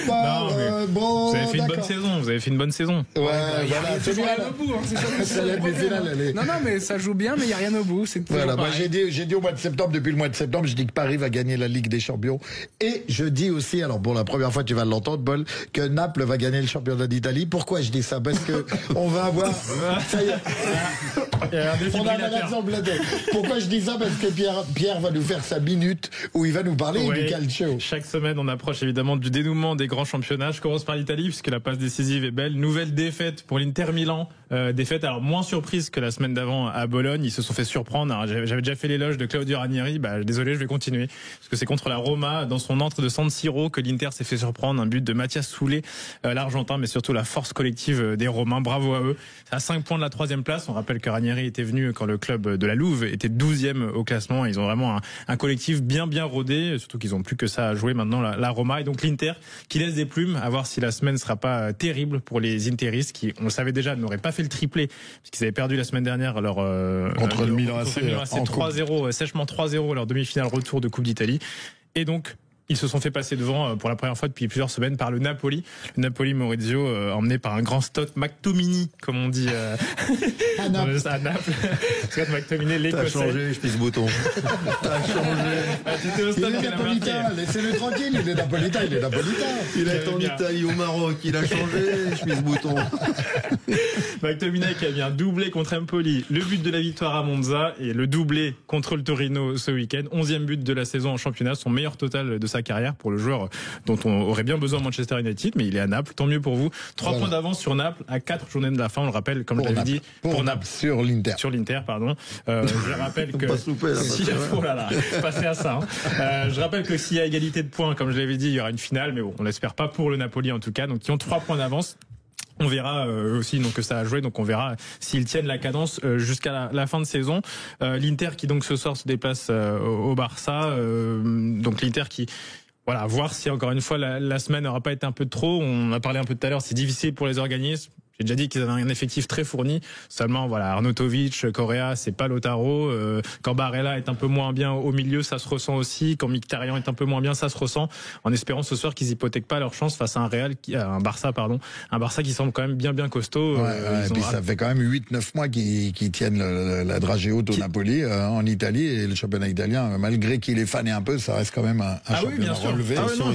Non, mais bon, vous avez fait une bonne d'accord. saison. Vous avez fait une bonne saison. Ouais, voilà, c'est toujours bien. rien au bout. Hein, c'est ça, Ça, la demi-finale, elle est- Non, mais ça joue bien, mais il n'y a rien au bout. C'est toujours Voilà, moi pareil. j'ai dit au mois de septembre, depuis le mois de septembre, je dis que Paris va gagner la Ligue des Champions. Et je dis aussi, alors pour la première fois tu vas l'entendre, Paul, que Naples va gagner le championnat d'Italie. Pourquoi je dis ça? Parce que on va avoir... Ça y est. Il y a un On a un défibrillateur. exemple là-dedans. Pourquoi je dis ça? Parce que Pierre va nous faire sa minute où il va nous parler Ouais. du calcio. Chaque semaine, on approche évidemment du dénouement des grands championnats. Je commence par l'Italie puisque la passe décisive est belle. Nouvelle défaite pour l'Inter Milan. Défaite alors moins surprise que la semaine d'avant à Bologne. Ils se sont fait surprendre. Alors, j'avais déjà fait l'éloge de Claudio Ranieri. Bah, désolé, je vais continuer parce que c'est contre la Roma dans son entre de San Siro que l'Inter s'est fait surprendre. Un but de Mathias Soulé, l'Argentin, mais surtout la force collective des Romains. Bravo à eux. C'est à 5 points de la 3e place. On rappelle que Ranieri était venu quand le club de la Louve était 12e au classement. Ils ont vraiment un collectif bien rodé. Surtout qu'ils ont plus que ça à jouer maintenant la Roma. Et donc l'Inter qui laisse des plumes. À voir si la semaine sera pas terrible pour les Interistes qui, on le savait déjà, n'auraient pas fait le triplé puisqu'ils avaient perdu la semaine dernière leur Contre le Milan AC, en 3-0, sèchement 3-0 leur demi-finale retour de Coupe d'Italie. Et donc ils se sont fait passer devant pour la première fois depuis plusieurs semaines par le Napoli. Le Napoli Maurizio emmené par un grand Stott McTominay, comme on dit À Naples. à Naples. Scott McTominay, T'as l'Écossais. changé, je pisse bouton. T'as changé. C'était au Il stade est qu'elle a marqué. napolitain, laissez-le tranquille, il est napolitain. Il est en bien. Italie, au Maroc, il a changé, je pisse bouton. McTominay qui a mis un doublé contre Empoli, le but de la victoire à Monza et le doublé contre le Torino ce week-end. 11e but de la saison en championnat, son meilleur total de sa carrière pour le joueur dont on aurait bien besoin à Manchester United, mais il est à Naples, tant mieux pour vous. 3 Voilà. points d'avance sur Naples à 4 journées de la fin, on le rappelle, comme je l'avais dit, Pour Naples, sur l'Inter. sur l'Inter, pardon. Je rappelle que Pas se louper, là, si, oh là là, passer à ça. Hein. Je rappelle que s'il y a égalité de points, comme je l'avais dit, il y aura une finale, mais bon, on l'espère pas pour le Napoli en tout cas. Donc, ils ont 3 points d'avance. On verra aussi donc que ça a joué, donc on verra s'ils tiennent la cadence jusqu'à la fin de saison. L'Inter qui donc ce soir se déplace au Barça, donc l'Inter qui voilà, voir si encore une fois la semaine n'aura pas été un peu de trop. On a parlé un peu tout à l'heure, c'est difficile pour les organismes. J'ai déjà dit qu'ils avaient un effectif très fourni. Seulement, voilà, Arnautovic, Correa, c'est pas Lautaro. Quand Barella est un peu moins bien au milieu, ça se ressent aussi. Quand Mkhitaryan est un peu moins bien, ça se ressent. En espérant ce soir qu'ils hypothèquent pas leur chance face à un Barça, un Barça qui semble quand même bien costaud. Et puis ça fait quand même 8-9 mois qu'ils tiennent la dragée haute au Napoli, en Italie, et le championnat italien, malgré qu'il est fané un peu, ça reste quand même un Ah oui, championnat bien sûr. relevé. Ah oui, non,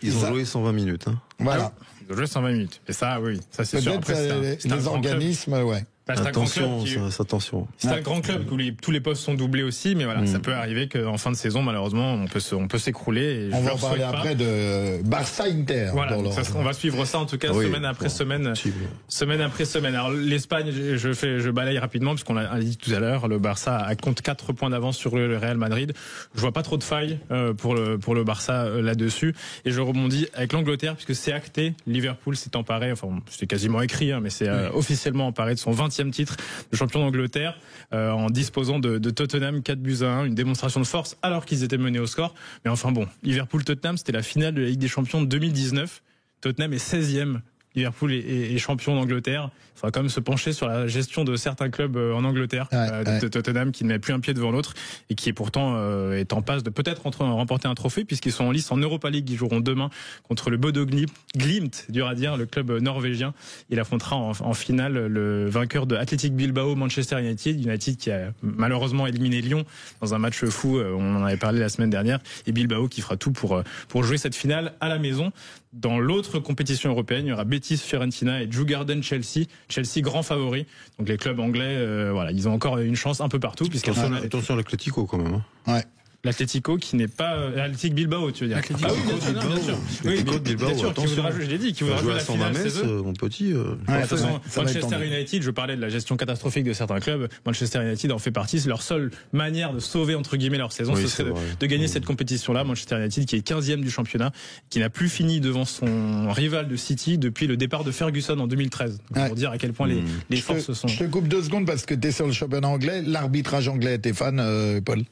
Ils ont joué 120 minutes. Hein. Voilà. Ils ont joué 120 minutes. Et ça, oui, ça c'est sûr. Peut-être Après, c'est un les grand club. organismes, ouais. Bah, c'est un grand club Attention, qui- attention. C'est un grand club où tous les postes sont doublés aussi, mais voilà, ça peut arriver qu'en fin de saison, malheureusement, on peut s'écrouler. Et je On va leur en parler souhaite pas. après de Barça-Inter. Voilà, dans donc leur- on va suivre ça en tout cas Oui, semaine après bon, semaine, possible. semaine après semaine. Alors l'Espagne, je balaye rapidement puisqu'on l'a dit tout à l'heure, le Barça compte 4 points d'avance sur le Real Madrid. Je vois pas trop de failles pour le Barça là-dessus, et je rebondis avec l'Angleterre puisque c'est acté. Liverpool s'est emparé, enfin c'est quasiment écrit, hein, mais c'est officiellement emparé de son 20e titre de champion d'Angleterre en disposant de Tottenham 4-1, une démonstration de force alors qu'ils étaient menés au score. Mais enfin bon, Liverpool-Tottenham, c'était la finale de la Ligue des Champions de 2019. Tottenham est 16e. Liverpool est champion d'Angleterre. Il faudra quand même se pencher sur la gestion de certains clubs en Angleterre, de Tottenham qui ne met plus un pied devant l'autre et qui est pourtant est en passe de peut-être remporter un trophée puisqu'ils sont en lice en Europa League. Ils joueront demain contre le Bodo Glimt, dur à dire, le club norvégien. Il affrontera en finale le vainqueur de Athletic Bilbao, Manchester United qui a malheureusement éliminé Lyon dans un match fou. On en avait parlé la semaine dernière, et Bilbao qui fera tout pour jouer cette finale à la maison. Dans l'autre compétition européenne, il y aura Betis, Fiorentina et Djurgården, Chelsea. Chelsea grand favori. Donc les clubs anglais, voilà, ils ont encore une chance un peu partout puisqu'ils sont Attention à l'Atlético quand même. Hein. Ouais. l'Atlético qui n'est pas Athletic Bilbao, tu veux dire. Athletic Bien sûr. L'Atlético de Bilbao, bien sûr, qui voudra attention. jouer, je l'ai dit, qui Tu vas voudra jouer jouer à la San finale, Mamés, c'est eux. mon petit. De toute façon, ça va être Manchester tendu. United, je parlais de la gestion catastrophique de certains clubs. Manchester United en fait partie. C'est leur seule manière de sauver entre guillemets leur saison, Oui, ce c'est serait vrai. de gagner cette compétition-là. Manchester United qui est 15e du championnat, qui n'a plus fini devant son rival de City depuis le départ de Ferguson en 2013. Donc, Ouais. pour dire à quel point les forces sont. Je te coupe 2 secondes parce que tu es sur le championnat anglais. L'arbitrage anglais, t'es fan, Paul?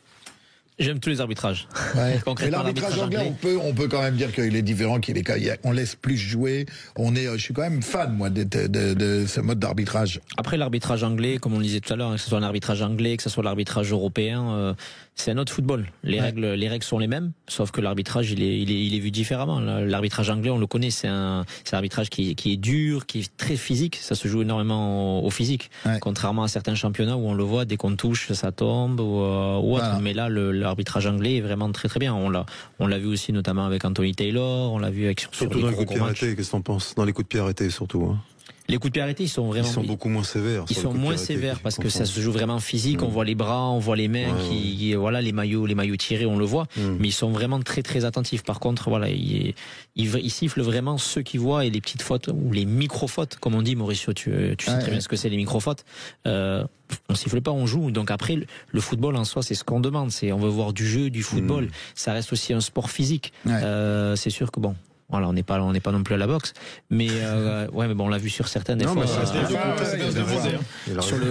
J'aime tous les arbitrages. Ouais. Concrètement, Et l'arbitrage anglais, on peut quand même dire qu'il est différent, on laisse plus jouer. Je suis quand même fan, moi, de ce mode d'arbitrage. Après l'arbitrage anglais, comme on le disait tout à l'heure, que ce soit l'arbitrage anglais, que ce soit l'arbitrage européen, c'est un autre football. Les règles sont les mêmes, sauf que l'arbitrage il est vu différemment. L'arbitrage anglais, on le connaît, c'est un arbitrage qui est dur, qui est très physique. Ça se joue énormément au physique, contrairement à certains championnats où on le voit dès qu'on touche, ça tombe ou autre. Voilà. Mais là, l'arbitrage anglais est vraiment très très bien. On l'a vu aussi notamment avec Anthony Taylor, on l'a vu avec Surtout dans les coups de pied arrêtés, qu'est-ce que t'en penses? Dans les coups de pied arrêtés, surtout. Hein. Les coups de pied arrêtés, ils sont beaucoup moins sévères. Ils sont moins sévères parce que ça se joue vraiment physique. On voit les bras, on voit les mains, voilà, les maillots tirés, on le voit. Mais ils sont vraiment très très attentifs. Par contre, voilà, ils sifflent vraiment ceux qui voient et les petites fautes ou les micro-fautes, comme on dit, Mauricio. Tu sais très bien ce que c'est les micro-fautes. On siffle pas, on joue. Donc après, le football en soi, c'est ce qu'on demande. On veut voir du jeu, du football. Ça reste aussi un sport physique. C'est sûr que bon. Voilà, on n'est pas non plus à la boxe, mais mais bon, on l'a vu sur certaines des fois.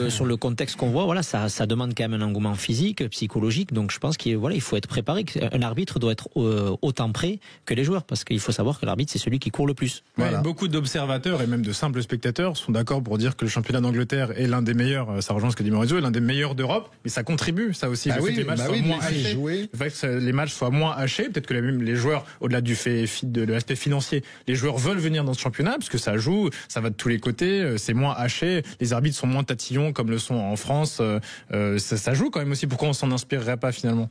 Sur le contexte qu'on voit, voilà, ça demande quand même un engouement physique, psychologique. Donc je pense qu'il faut être préparé. Un arbitre doit être autant prêt que les joueurs, parce qu'il faut savoir que l'arbitre c'est celui qui court le plus. Voilà. Beaucoup d'observateurs et même de simples spectateurs sont d'accord pour dire que le championnat d'Angleterre est l'un des meilleurs. Ça rejoint ce que dit Maurizio, est l'un des meilleurs d'Europe, mais ça contribue, ça aussi. Le fait que les matchs soient moins hachés. Le fait que les matchs soient moins hachés, peut-être que même les joueurs, au-delà du fait de l'aspect financier, les joueurs veulent venir dans ce championnat parce que ça joue, ça va de tous les côtés, c'est moins haché, les arbitres sont moins tatillons comme le sont en France, ça joue quand même aussi. Pourquoi on s'en inspirerait pas finalement?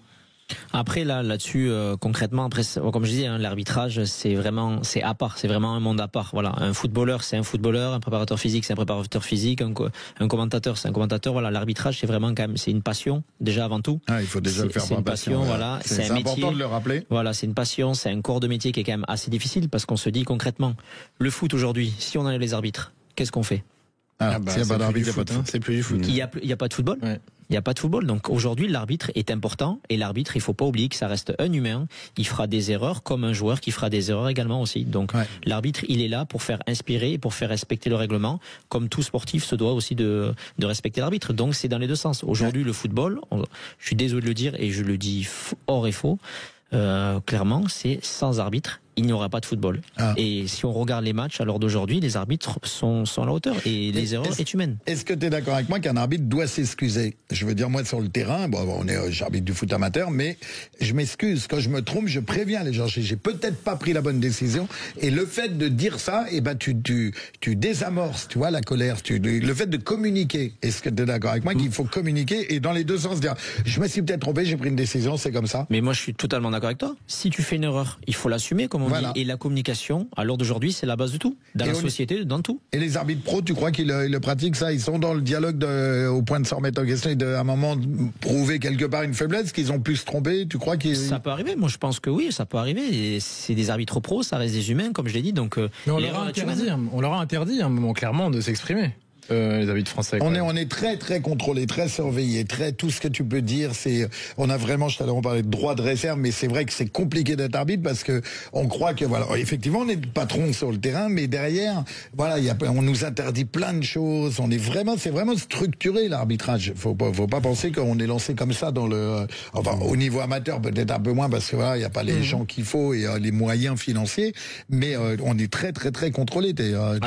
Après là-dessus concrètement, après comme je disais, l'arbitrage c'est à part, c'est vraiment un monde à part. Voilà, un footballeur c'est un footballeur, un préparateur physique c'est un préparateur physique, un commentateur c'est un commentateur. Voilà, l'arbitrage c'est vraiment quand même c'est une passion déjà avant tout. Il faut déjà le faire par passion. Voilà, c'est un métier. important de le rappeler. Voilà, c'est une passion, c'est un corps de métier qui est quand même assez difficile parce qu'on se dit concrètement, le foot aujourd'hui, si on enlève les arbitres, qu'est-ce qu'on fait? S'il n'y a pas d'arbitre, c'est plus du foot. Il y a pas de football. Ouais. Il n'y a pas de football. Donc aujourd'hui, l'arbitre est important. Et l'arbitre, il faut pas oublier que ça reste un humain. Il fera des erreurs comme un joueur qui fera des erreurs également aussi. Donc l'arbitre, il est là pour faire inspirer, pour faire respecter le règlement. Comme tout sportif se doit aussi de respecter l'arbitre. Donc c'est dans les deux sens. Aujourd'hui, le football, je suis désolé de le dire et je le dis hors et faux, clairement, c'est sans arbitre. Il n'y aura pas de football. Et si on regarde les matchs à l'heure d'aujourd'hui, les arbitres sont à la hauteur et les erreurs sont humaines. Est-ce que tu es d'accord avec moi qu'un arbitre doit s'excuser? Je veux dire, moi, sur le terrain, j'arbitre du foot amateur, mais je m'excuse. Quand je me trompe, je préviens les gens. J'ai peut-être pas pris la bonne décision. Et le fait de dire ça, tu désamorces, tu vois, la colère. Le fait de communiquer. Est-ce que tu es d'accord avec moi qu'il faut communiquer et dans les deux sens dire, je me suis peut-être trompé, j'ai pris une décision, c'est comme ça? Mais moi, je suis totalement d'accord avec toi. Si tu fais une erreur, il faut l'assumer, comme on dit. Et la communication, à l'heure d'aujourd'hui, c'est la base de tout. Dans la société, dans tout. Et les arbitres pros, tu crois qu'ils le pratiquent ça? Ils sont dans le dialogue au point de se remettre en question et à un moment prouver quelque part une faiblesse, qu'ils ont pu se tromper? Tu crois qu'ils... Ça peut arriver. Moi, je pense que oui, ça peut arriver. Et c'est des arbitres pros, ça reste des humains, comme je l'ai dit. Donc, mais on leur a interdit à un moment clairement de s'exprimer. Les arbitres français. On est très très contrôlé, très surveillé, très tout ce que tu peux dire. On a vraiment, on parlait de droit de réserve, mais c'est vrai que c'est compliqué d'être arbitre parce que on croit que voilà, effectivement, on est le patron sur le terrain, mais derrière, voilà, on nous interdit plein de choses. C'est vraiment structuré l'arbitrage. Faut pas penser qu'on est lancé comme ça au niveau amateur peut-être un peu moins parce que voilà, il y a pas les gens qu'il faut et les moyens financiers, mais on est très très très contrôlé.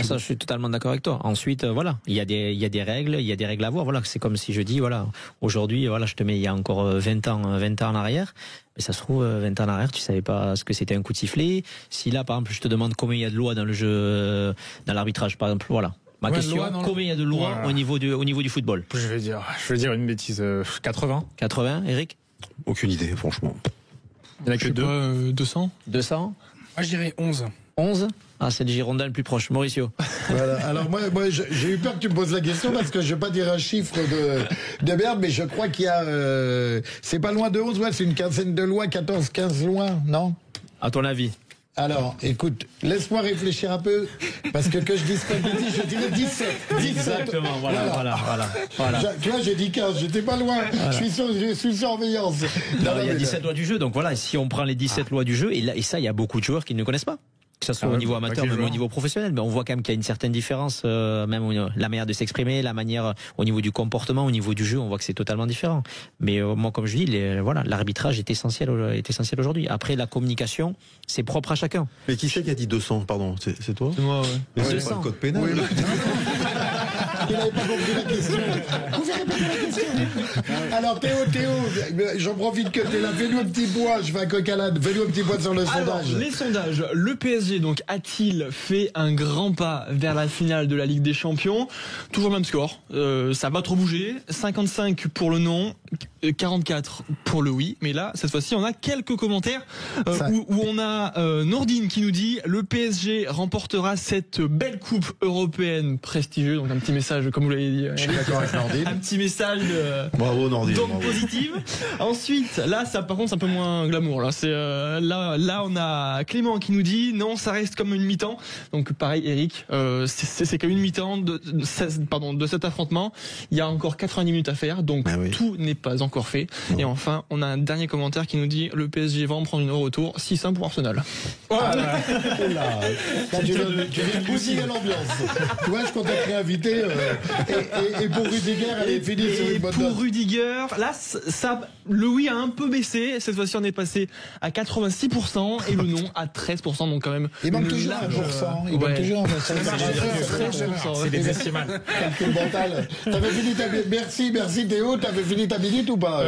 Ça, je suis totalement d'accord avec toi. Ensuite, voilà. Il y a des règles à voir. Voilà, c'est comme si je dis, voilà, aujourd'hui, voilà, je te mets il y a encore 20 ans en arrière. Mais ça se trouve, 20 ans en arrière, tu savais pas ce que c'était un coup de sifflet. Si là, par exemple, je te demande combien il y a de lois dans le jeu, dans l'arbitrage, par exemple, voilà. Ma question, combien il y a de lois au niveau du football? Je vais dire une bêtise, 80. 80, Eric? Aucune idée, franchement. Il n'y en a que 200 Moi, je dirais 11. 11. Ah, c'est le Girondin le plus proche, Mauricio. Voilà. Alors moi j'ai eu peur que tu me poses la question parce que je vais pas dire un chiffre de merde, mais je crois qu'il y a c'est pas loin de 11, ouais, c'est une quinzaine de lois, 14-15 lois, non? À ton avis? Alors, écoute, laisse-moi réfléchir un peu, parce que je dise pas de bêtises, je dirais 17. Exactement, voilà. Tu vois, j'ai dit 15, j'étais pas loin, je suis surveillance. Non, il y a 17 lois du jeu, donc voilà, si on prend les 17 lois du jeu, et ça, il y a beaucoup de joueurs qui ne connaissent pas. Que ce soit au niveau amateur, même au niveau professionnel, mais on voit quand même qu'il y a une certaine différence, même la manière de s'exprimer, la manière au niveau du comportement, au niveau du jeu, on voit que c'est totalement différent. Mais moi, comme je dis, l'arbitrage est essentiel aujourd'hui. Après, la communication, c'est propre à chacun. Mais qui c'est qui a dit 200? Pardon, c'est toi? C'est moi, ouais. Mais c'est pas le code pénal. Oui, il n'avait pas compris la question. Vous pouvez répéter la question? Alors Théo, j'en profite que t'es là. Fais-nous un petit point, je fais un coq à l'âne. Fais-nous un petit point sur le sondage. Les sondages. Le PSG donc a-t-il fait un grand pas vers la finale de la Ligue des Champions? Toujours le même score. Ça va trop bouger. 55 pour le non, 44 pour le oui. Mais là, cette fois-ci, on a quelques commentaires où on a Nordine qui nous dit le PSG remportera cette belle coupe européenne prestigieuse. Donc un petit message, comme vous l'avez dit. Je suis d'accord avec Nordine. Un petit message Bravo Nordine. donc positive. Ensuite, là, ça par contre, c'est un peu moins glamour. Là, c'est là, on a Clément qui nous dit non, ça reste comme une mi-temps. Donc pareil, Eric, c'est comme une mi-temps de cet affrontement. Il y a encore 90 minutes à faire, donc tout n'est pas encore fait. Non. Et enfin, on a un dernier commentaire qui nous dit le PSG va en prendre une au retour, 6-1 pour Arsenal. Voilà. Tu viens de bousiller l'ambiance. Tu vois, je compte être réinvité. Et pour Rudiger, elle est finie sur une bonne note. Pour Rudiger, là, le oui a un peu baissé. Cette fois-ci, on est passé à 86% et le non à 13%. Donc quand même. Il manque toujours 1%. Il manque toujours 1%. C'est des décimales. Calcul mental. Merci Théo. T'avais fini ta minute ou pas?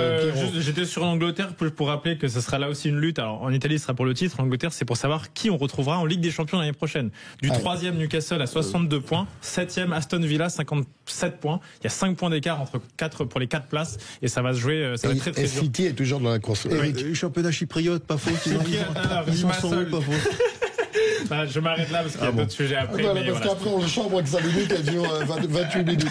J'étais sur l'Angleterre pour rappeler que ce sera là aussi une lutte. Alors en Italie, ce sera pour le titre. En Angleterre, c'est pour savoir qui on retrouvera en Ligue des Champions l'année prochaine. Du 3e Newcastle à 62 points, 7e Aston Villa 57 points. Il y a 5 points d'écart pour les 4 places et ça va se jouer. Ça va être très très dur. City est toujours dans la course. Championnat chypriote, pas faux. Ils sont sans pas faux. Je m'arrête là parce qu'il y a d'autres sujets après. Parce qu'après on le chambre que 5 minutes, elle dure 28 minutes.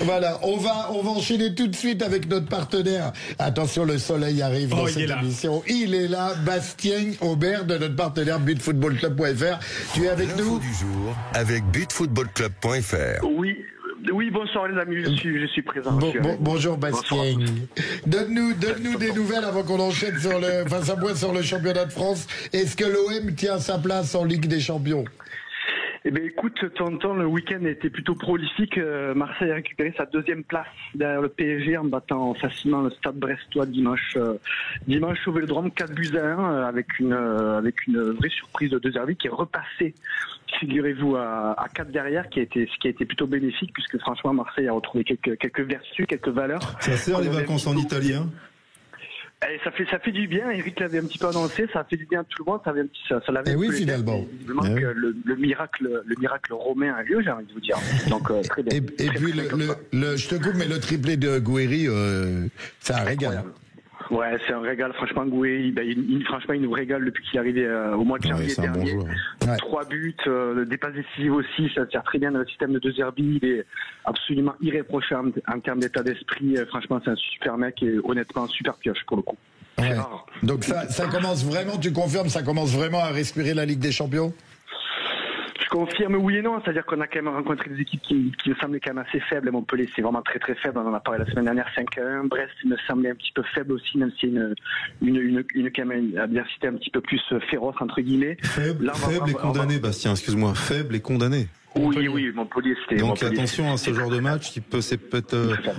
Voilà, on va enchaîner tout de suite avec notre partenaire. Attention, le soleil arrive dans cette émission. Il est là, Bastien Aubert de notre partenaire butfootballclub.fr. Tu es avec nous du jour avec butfootballclub.fr. Oui, bonsoir les amis, je suis présent. Bonjour Bastien. Donne-nous des nouvelles avant qu'on enchaîne sur le championnat de France. Est-ce que l'OM tient sa place en Ligue des Champions? Eh bien, écoute, tonton, le week-end a été plutôt prolifique. Marseille a récupéré sa 2e place derrière le PSG en battant facilement le Stade Brestois dimanche au Vélodrome 4-1 avec une vraie surprise de De Zerbi qui est repassé, figurez-vous, à 4 derrière, ce qui a été plutôt bénéfique puisque franchement Marseille a retrouvé quelques vertus, quelques valeurs. Ça sert les vacances en Italie, hein? Ça fait du bien. Eric l'avait un petit peu annoncé. Ça fait du bien à tout le monde. Ça l'avait. Et oui, finalement. Visiblement que le miracle romain a lieu, j'ai envie de vous dire. Donc très bien. Et puis je te coupe, mais le triplé de Gouiri, c'est un régal. Ouais, c'est un régal. Franchement, Gouiri, franchement, il nous régale depuis qu'il est arrivé au mois de janvier dernier. 3 buts, des passes décisives aussi. Ça sert très bien dans le système de De Zerbi. Il est absolument irréprochable en termes d'état d'esprit. Franchement, c'est un super mec et honnêtement, un super pioche pour le coup. Ouais. Donc ça commence vraiment, tu confirmes, ça commence vraiment à respirer la Ligue des Champions? Je confirme oui et non, c'est-à-dire qu'on a quand même rencontré des équipes qui me semblaient quand même assez faibles. Montpellier, c'est vraiment très très faible. On en a parlé la semaine dernière, 5-1. Brest, il me semblait un petit peu faible aussi, même s'il y a quand même une adversité un petit peu plus féroce, entre guillemets. Faible et condamné, Bastien, excuse-moi. Faible et condamné. Oui, Montpellier, c'était... Donc attention à ce genre de match, c'est peut-être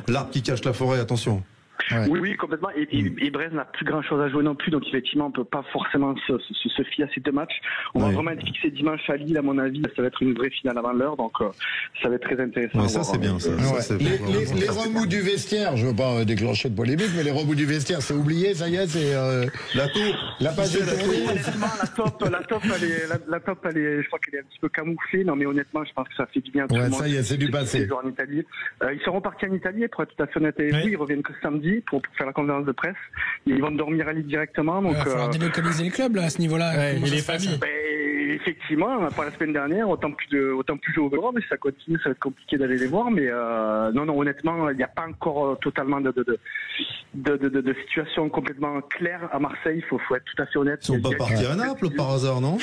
l'arbre qui cache la forêt, attention. Ouais. Oui, complètement. Et Brest n'a plus grand chose à jouer non plus, donc effectivement, on peut pas forcément se fier à ces 2 matchs. On va vraiment être fixé dimanche à Lille, à mon avis. Ça va être une vraie finale avant l'heure, donc ça va être très intéressant. Ouais, ça c'est bien. Les remous du vestiaire, je veux pas déclencher de polémique, mais les remous du vestiaire, c'est oublié, ça y est, c'est la page est tournée. Honnêtement, la top, elle est, je crois qu'elle est un petit peu camouflée. Non, mais honnêtement, je pense que ça fait du bien à tout le monde. Ça y est, c'est du passé. En Italie. Ils seront partis en Italie, pour être tout à fait honnête avec vous. Ils reviennent que samedi pour faire la conférence de presse. Et ils vont dormir à Lille directement. Donc, il va falloir délocaliser les clubs là, à ce niveau-là. Et les familles. effectivement, on a parlé la semaine dernière, autant plus jouer au Vélodrome, mais ça continue, ça va être compliqué d'aller les voir, mais non, honnêtement, il n'y a pas encore totalement de situation complètement claire à Marseille, il faut être tout à fait honnête. Ils sont pas partis à Naples par hasard, non?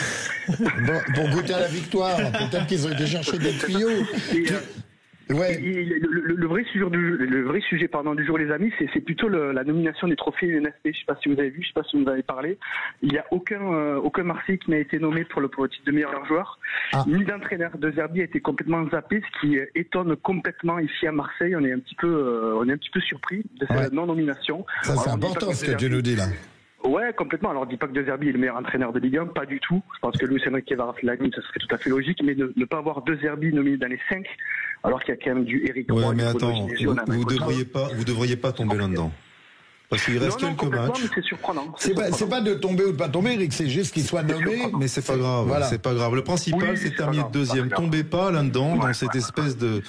Pour goûter à la victoire, peut-être qu'ils ont été chercher des tuyaux. Ouais. Le vrai sujet du jour, les amis, c'est plutôt la nomination des trophées UNFP. Je sais pas si vous avez vu, je sais pas si vous en avez parlé. Il y a aucun Marseillais qui n'a été nommé pour le titre de meilleur joueur. Ni d'entraîneur. De Zerbi a été complètement zappé, ce qui étonne complètement ici à Marseille. On est un petit peu surpris de cette non-nomination. Ça, c'est important ce que tu nous dis là. Ouais, complètement. Alors, je dis pas que De Zerbi est le meilleur entraîneur de Ligue 1, pas du tout. Je pense que Luis Enrique Vargas-Lagni, ça serait tout à fait logique, mais ne pas avoir De Zerbi nominé dans les 5, alors qu'il y a quand même du Eric Roy. Ouais, mais attends, vous devriez pas tomber là-dedans. Parce qu'il reste quelques matchs. Mais c'est surprenant. C'est pas de tomber ou de pas tomber, Eric, c'est juste qu'il soit nommé. Mais c'est pas grave. Voilà. C'est pas grave. Le principal, c'est de terminer deuxième. Tombez pas là-dedans, dans cette espèce de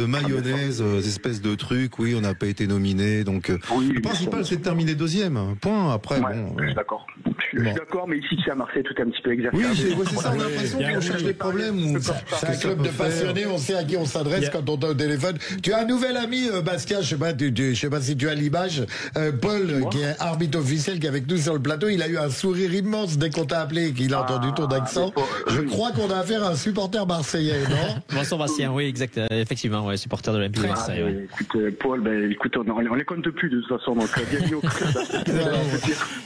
mayonnaise, espèce de truc. Oui, on n'a pas été nominé. Donc, le principal, c'est de terminer deuxième. Point. Après, bon. Je suis d'accord. Je suis d'accord, mais ici, c'est à Marseille, tout est un petit peu exaspéré. Oui, c'est ça. On a l'impression qu'on cherche des problèmes. C'est un club de passionnés. On sait à qui on s'adresse quand on t'a au téléphone. Tu as un nouvel ami, Bastien. Je sais pas si tu as l'image. Paul, qui est arbitre officiel, qui est avec nous sur le plateau, il a eu un sourire immense dès qu'on t'a appelé et qu'il a entendu ton accent. Je crois qu'on a affaire à un supporter marseillais, non? Bonsoir Bastien, oui, exact, effectivement, ouais, supporter de l'Olympique de Marseille. Ouais. Écoute, Paul, on les compte plus de toute façon, donc bienvenue au club.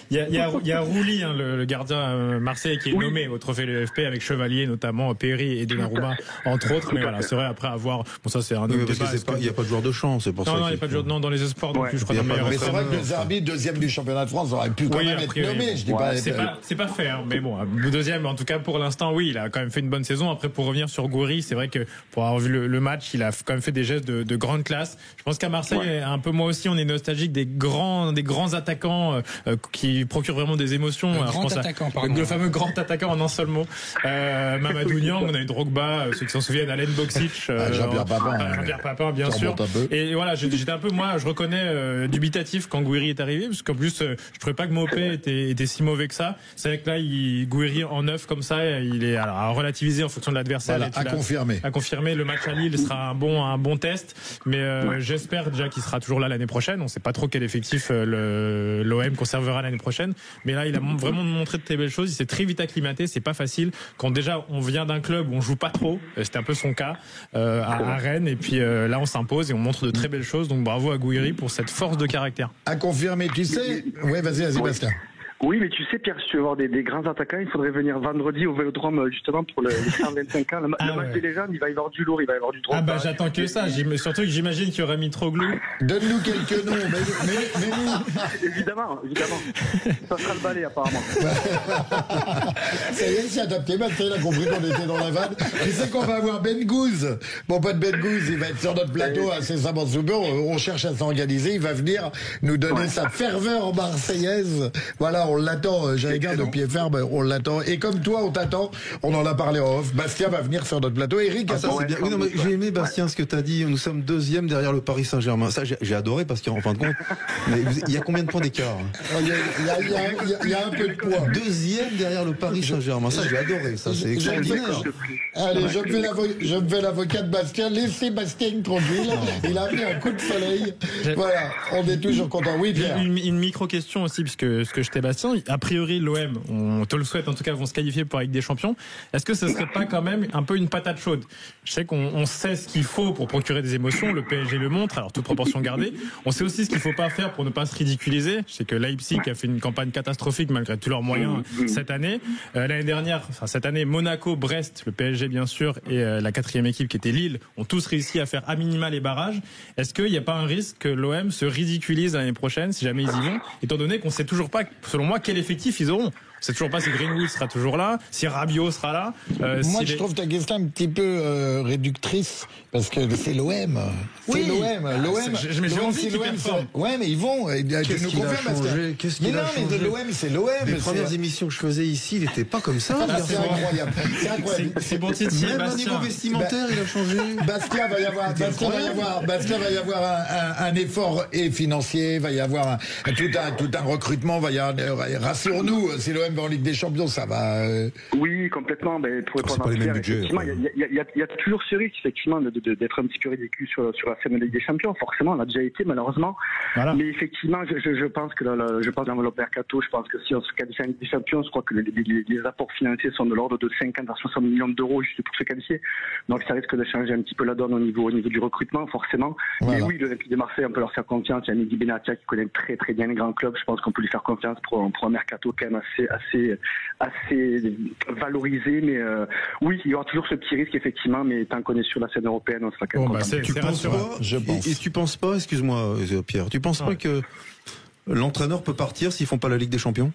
Il y a Rouli, hein, le gardien marseillais, qui est nommé au trophée de l'UFP avec Chevalier, notamment Perry et Donnarumma, entre autres. Mais voilà, c'est vrai, après avoir, bon, ça c'est un autre débat. Il n'y a pas de joueur de champ, c'est pour ça. Non, il n'y a pas de joueur, non, dans les espoirs non plus, je crois. Mais c'est vrai que Zerbi, deuxième du championnat de France, aurait pu quand même être nommé. Je dis pas. C'est pas faire, mais bon, le deuxième, en tout cas pour l'instant, oui, il a quand même fait une bonne saison. Après, pour revenir sur Gouiri, c'est vrai que pour avoir vu le match, il a quand même fait des gestes de grande classe. Je pense qu'à Marseille, un peu moi aussi, on est nostalgique des grands attaquants qui procurent vraiment des émotions. Le fameux grand attaquant en un seul mot. Mamadou Niang, on a eu Drogba, ceux qui s'en souviennent, Alain Boksic, Jean-Pierre Papin, bien sûr. Et voilà, j'étais un peu, moi, je reconnais dubitatif quand Gouiri est arrivé, parce qu'en plus, je trouvais pas que Mopé était si mauvais que ça. C'est vrai que là, Gouiri en neuf comme ça, il est à relativiser en fonction de l'adversaire. Voilà, à confirmer. Le match à Lille sera un bon test, mais j'espère déjà qu'il sera toujours là l'année prochaine. On sait pas trop quel effectif l'OM conservera l'année prochaine, mais là, il a vraiment montré de très belles choses. Il s'est très vite acclimaté. C'est pas facile quand déjà on vient d'un club où on joue pas trop. C'était un peu son cas à Rennes, et puis là, on s'impose et on montre de très belles choses. Donc bravo à Gouiri pour cette force de caractère. À confirmer, tu sais. Oui, vas-y, Bastien. Oui, mais tu sais, Pierre, si tu veux voir des grands attaquants, il faudrait venir vendredi au Vélodrome, justement, pour les 125 ans. Le match des légendes, il va y avoir du lourd, il va y avoir du Drogba. Ah bah, j'attends que ça. Surtout que j'imagine qu'il y aura Mitroglou. Donne-nous quelques noms, mais nous. Évidemment. Ça sera le balai, apparemment. Ça y est, c'est adapté. Bastien, il a compris qu'on était dans la vanne. Tu sais qu'on va avoir Ben Gouze. Bon, pas de Ben Gouze, il va être sur notre plateau incessamment sous peu. On cherche à s'organiser. Il va venir nous donner sa ferveur marseillaise. Voilà. On l'attend, j'allais dire de pied ferme, on l'attend. Et comme toi, on t'attend, on en a parlé en off. Bastien va venir sur notre plateau. Eric, ça c'est bien. Oui, non, mais j'ai aimé, Bastien, ce que tu as dit. Nous sommes deuxième derrière le Paris Saint-Germain. Ça, j'ai adoré parce qu'en fin de compte, il y a combien de points d'écart? Il y a un peu de poids. Deuxième derrière le Paris Saint-Germain. Ça, j'ai adoré. Ça, c'est extraordinaire. Allez, je me fais l'avocat de Bastien. Laissez Bastien tranquille. Il a mis un coup de soleil. Voilà, on est toujours content. Oui, Pierre. Une micro-question aussi, puisque ce que je t'ai Bastien, a priori l'OM, on te le souhaite en tout cas, vont se qualifier pour la Ligue des Champions. Est-ce que ce serait pas quand même un peu une patate chaude? Je sais qu'on sait ce qu'il faut pour procurer des émotions, le PSG le montre, alors toute proportion gardée. On sait aussi ce qu'il faut pas faire pour ne pas se ridiculiser. Je sais que Leipzig a fait une campagne catastrophique malgré tous leurs moyens cette année. L'année dernière, cette année, Monaco, Brest, le PSG bien sûr, et la quatrième équipe qui était Lille, ont tous réussi à faire à minima les barrages. Est-ce qu'il n'y a pas un risque que l'OM se ridiculise l'année prochaine, si jamais ils y vont, étant donné qu'on sait toujours pas, selon moi, quel effectif ils auront? On sait toujours pas si Greenwood sera toujours là, si Rabiot sera là. Moi, je trouve ta question un petit peu réductrice, parce que c'est l'OM. C'est l'OM. J'ai envie qu'ils performent. Ouais, mais ils vont. Tu nous confirmes, mais non, mais l'OM, c'est l'OM. Les premières émissions que je faisais ici, il n'était pas comme ça. C'est incroyable. C'est incroyable. C'est bon titre. Même au niveau vestimentaire, il a changé. Bastien va y avoir un effort et financier, va y avoir tout un recrutement, va y avoir, rassure-nous, si l'OM même en Ligue des Champions, ça va. Oui, complètement. Mais pour c'est pas les mêmes budgets. effectivement, il y a toujours ce risque, effectivement, d'être un petit peu ridicule sur la scène de Ligue des Champions. Forcément, on a déjà été, malheureusement. Voilà. Mais effectivement, je pense que je pense dans l'enveloppe mercato, je pense que si on se qualifie en Ligue des Champions, je crois que les apports financiers sont de l'ordre de 50 à 60 millions d'euros juste pour se qualifier. Donc ça risque de changer un petit peu la donne au niveau du recrutement, forcément. Voilà. Mais oui, l'Olympique de Marseille, on peut leur faire confiance. Il y a Mehdi Benatia qui connaît très très bien les grands clubs. Je pense qu'on peut lui faire confiance pour un mercato quand même assez valorisé. Mais oui, il y aura toujours ce petit risque, effectivement. Mais tant qu'on est sur la scène européenne, on sera quand même Bon, bah, content. c'est Tu penses rassurant. pas, Je pense. et tu penses pas, excuse-moi Pierre, tu penses pas que l'entraîneur peut partir s'ils font pas la Ligue des Champions?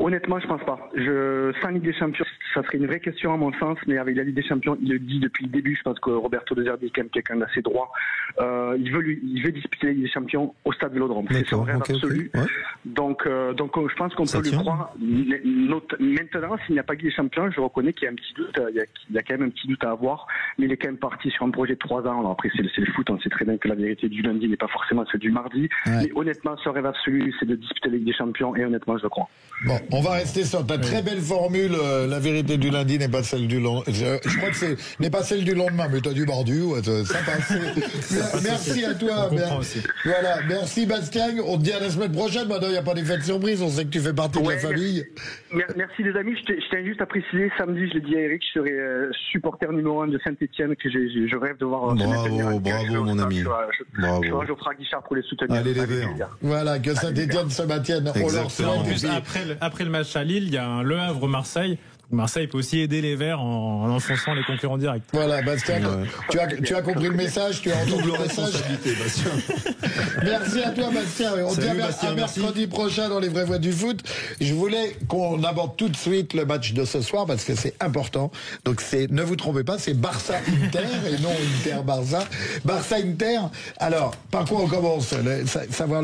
Honnêtement, je pense pas. Sans Ligue des Champions, ça serait une vraie question à mon sens, mais avec la Ligue des Champions, il le dit depuis le début. Je pense que Roberto De Zerbi est quand même quelqu'un d'assez droit. Il veut disputer la Ligue des Champions au Stade Vélodrome. C'est son rêve absolu. Ouais. Donc, je pense qu'on Ça peut lui tient. croire. Maintenant, s'il n'y a pas Ligue des Champions, je reconnais qu'il y a un petit doute. Il y a quand même un petit doute à avoir, mais il est quand même parti sur un projet de 3 ans. Alors après, c'est le foot. On sait très bien que la vérité du lundi n'est pas forcément celle du mardi. Ouais. Mais honnêtement, son rêve absolu, c'est de disputer la Ligue des Champions, et honnêtement, je le crois. Bon, on va rester sur ta très belle formule. La vérité du lundi n'est pas celle du lendemain. Je crois que n'est pas celle du lendemain, mais t'as du mordu. Ouais, ça passe. Merci à toi. On comprend aussi. Voilà, merci Bastien. On te dit à la semaine prochaine. Maintenant, il n'y a pas d'effet de surprise. On sait que tu fais partie de la famille. Merci les amis. Je tiens juste à préciser, samedi, je l'ai dit à Eric, je serai supporter numéro 1 de Saint-Etienne, que je rêve de voir. Bravo mon ami. Je serai Geoffroy Guichard pour les soutenir. Allez les Avec Verts. plaisir. Voilà, que Saint-Etienne se maintienne. On leur souhaite. En Et plus, puis- après le match à Lille, il y a un Le Havre-Marseille. Marseille peut aussi aider les Verts en enfonçant les concurrents directs. Voilà, Bastien, Ouais. tu as compris le message, tu as entendu le message. Bastien. Merci à toi, Bastien. On se dit Salut, à Bastien, merci. mercredi prochain dans les vraies voix du foot. Je voulais qu'on aborde tout de suite le match de ce soir parce que c'est important. Donc ne vous trompez pas, c'est Barça-Inter et non Inter-Barça. Barça-Inter. Alors, par quoi on commence? Savoir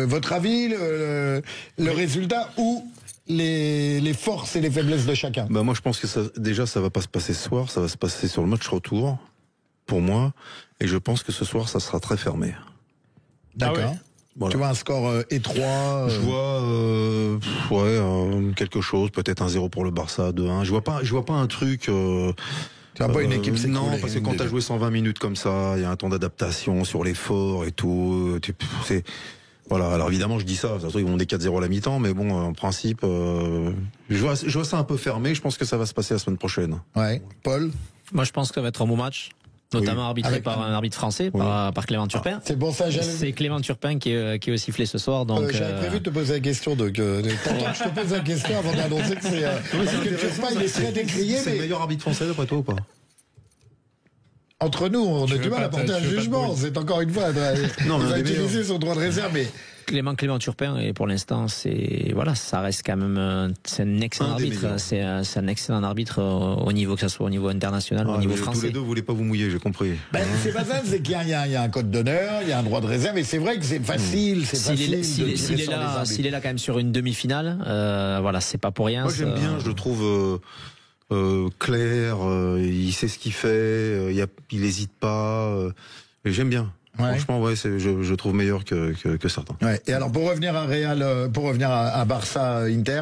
votre avis, le résultat ou les forces et les faiblesses de chacun. Bah moi je pense que ça va pas se passer ce soir, ça va se passer sur le match retour pour moi, et je pense que ce soir ça sera très fermé. D'accord. Ah ouais. Voilà. Tu vois un score étroit. Je vois quelque chose, peut-être 1-0 pour le Barça, 2-1. Je vois pas un truc. Tu vois pas une équipe s'écrouler. Non, parce que quand t'as joué 120 minutes comme ça, il y a un temps d'adaptation sur l'effort et tout. Voilà, alors évidemment je dis ça, ils vont des 4-0 à la mi-temps, mais bon, en principe, je vois ça un peu fermé, je pense que ça va se passer la semaine prochaine. Ouais. Paul. Moi, je pense que ça va être un beau match, notamment arbitré par un arbitre français, par Clément Turpin. C'est pour ça, C'est Clément Turpin qui est au sifflet ce soir. Donc, j'avais prévu de te poser la question. T'attends que je te pose la question avant d'annoncer que c'est. Parce que Turpin, il est très décrié, C'est le mais meilleur arbitre français d'après toi ou pas? entre nous, on a du mal à porter un jugement. C'est encore une fois, Non, mais il va un des utiliser meilleurs. son droit de réserve, mais. Clément Turpin, et pour l'instant, ça reste quand même, c'est un excellent Un des arbitre. meilleurs. C'est un excellent arbitre au niveau, que ce soit au niveau international ou au niveau Tous français. les deux, vous voulez pas vous mouiller, j'ai compris. Ben, c'est pas ça, c'est qu'il y a un code d'honneur, il y a un droit de réserve, et c'est vrai que c'est facile, S'il est là quand même sur une demi-finale, voilà, c'est pas pour rien. Moi j'aime bien, je le trouve clair, il sait ce qu'il fait, il hésite pas, et j'aime bien. Ouais. Franchement, ouais, je trouve meilleur que certains. Ouais. Et alors, pour revenir à Real, à Barça Inter.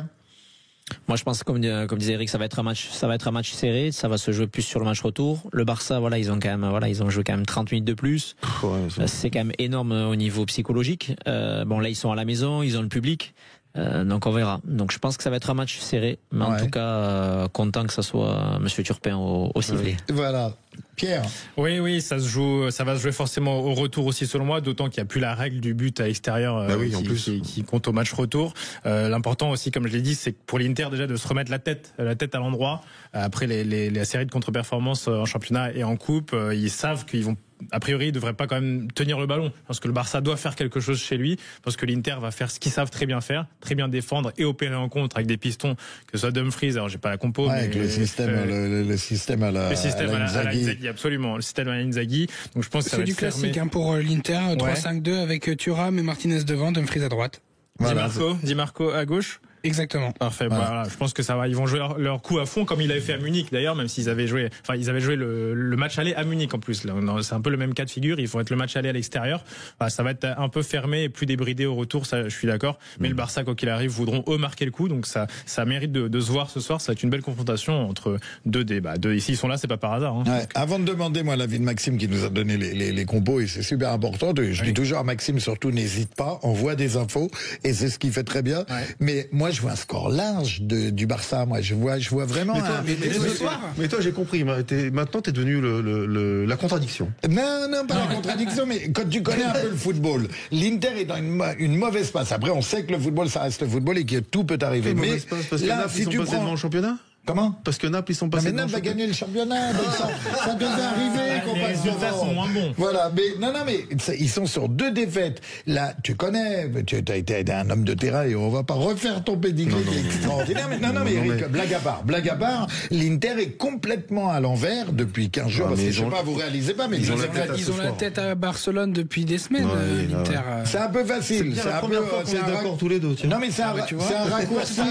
Moi, je pense, comme disait Eric, ça va être un match serré. Ça va se jouer plus sur le match retour. Le Barça, ils ont joué quand même 30 minutes de plus. Ouais, C'est quand même énorme au niveau psychologique. Là, ils sont à la maison, ils ont le public. Donc on verra. Donc je pense que ça va être un match serré, mais en tout cas content que ça soit Monsieur Turpin au sifflet. Voilà. Pierre. Oui, ça va se jouer forcément au retour aussi selon moi, d'autant qu'il n'y a plus la règle du but à l'extérieur qui compte au match retour. L'important aussi, comme je l'ai dit, c'est pour l'Inter déjà de se remettre la tête à l'endroit. Après la série de contre-performances en championnat et en coupe, ils savent qu'ils vont a priori, il devrait pas quand même tenir le ballon. Parce que le Barça doit faire quelque chose chez lui. Parce que l'Inter va faire ce qu'ils savent très bien faire, très bien défendre et opérer en contre avec des pistons, que ce soit Dumfries. Alors j'ai pas la compo, mais avec le système à la Inzaghi, absolument. Le système à la Inzaghi. Donc je pense que ça va c'est du être fermé. classique pour l'Inter, 3-5-2 avec Thuram et Martinez devant, Dumfries à droite. Voilà. Di Marco à gauche. Exactement. Parfait. Voilà, je pense que ça va. Ils vont jouer leur coup à fond, comme il avait fait à Munich d'ailleurs, même s'ils avaient joué. Enfin, ils avaient joué le match aller à Munich en plus. C'est un peu le même cas de figure. Ils vont être le match aller à l'extérieur. Ça va être un peu fermé et plus débridé au retour. Ça, je suis d'accord. Mais le Barça, quoi qu'il arrive, voudront eux marquer le coup. Donc ça mérite de se voir ce soir. Ça va être une belle confrontation entre deux. S'ils sont là, c'est pas par hasard. Hein. Ouais. Avant de demander moi l'avis de Maxime qui nous a donné les compos et c'est super important. Je dis toujours à Maxime surtout n'hésite pas, envoie des infos et c'est ce qu'il fait très bien. Ouais. Mais moi je vois un score large du Barça. Moi je vois vraiment. Mais toi j'ai compris. Maintenant t'es devenu la contradiction. Non, pas la contradiction. Mais quand tu connais un peu le football, l'Inter est dans une mauvaise passe. Après on sait que le football ça reste le football et que tout peut arriver. Mais parce que là, si tu prends devant le championnat. Comment? Parce que Naples, ils sont passés. Mais Naples va gagner le championnat, donc ça devait arriver qu'on passe devant. Les résultats sont moins bons. Voilà, mais mais ils sont sur 2 défaites. Là, tu connais, tu as été un homme de terrain et on va pas refaire ton pédigré qui est extraordinaire. Mais Eric, blague à part, l'Inter est complètement à l'envers depuis 15 jours. Parce que je sais pas, vous réalisez pas, mais ils ont la tête à Barcelone depuis des semaines, l'Inter. C'est un peu facile. C'est la première fois qu'on est d'accord tous les deux. Non, mais c'est un raccourci.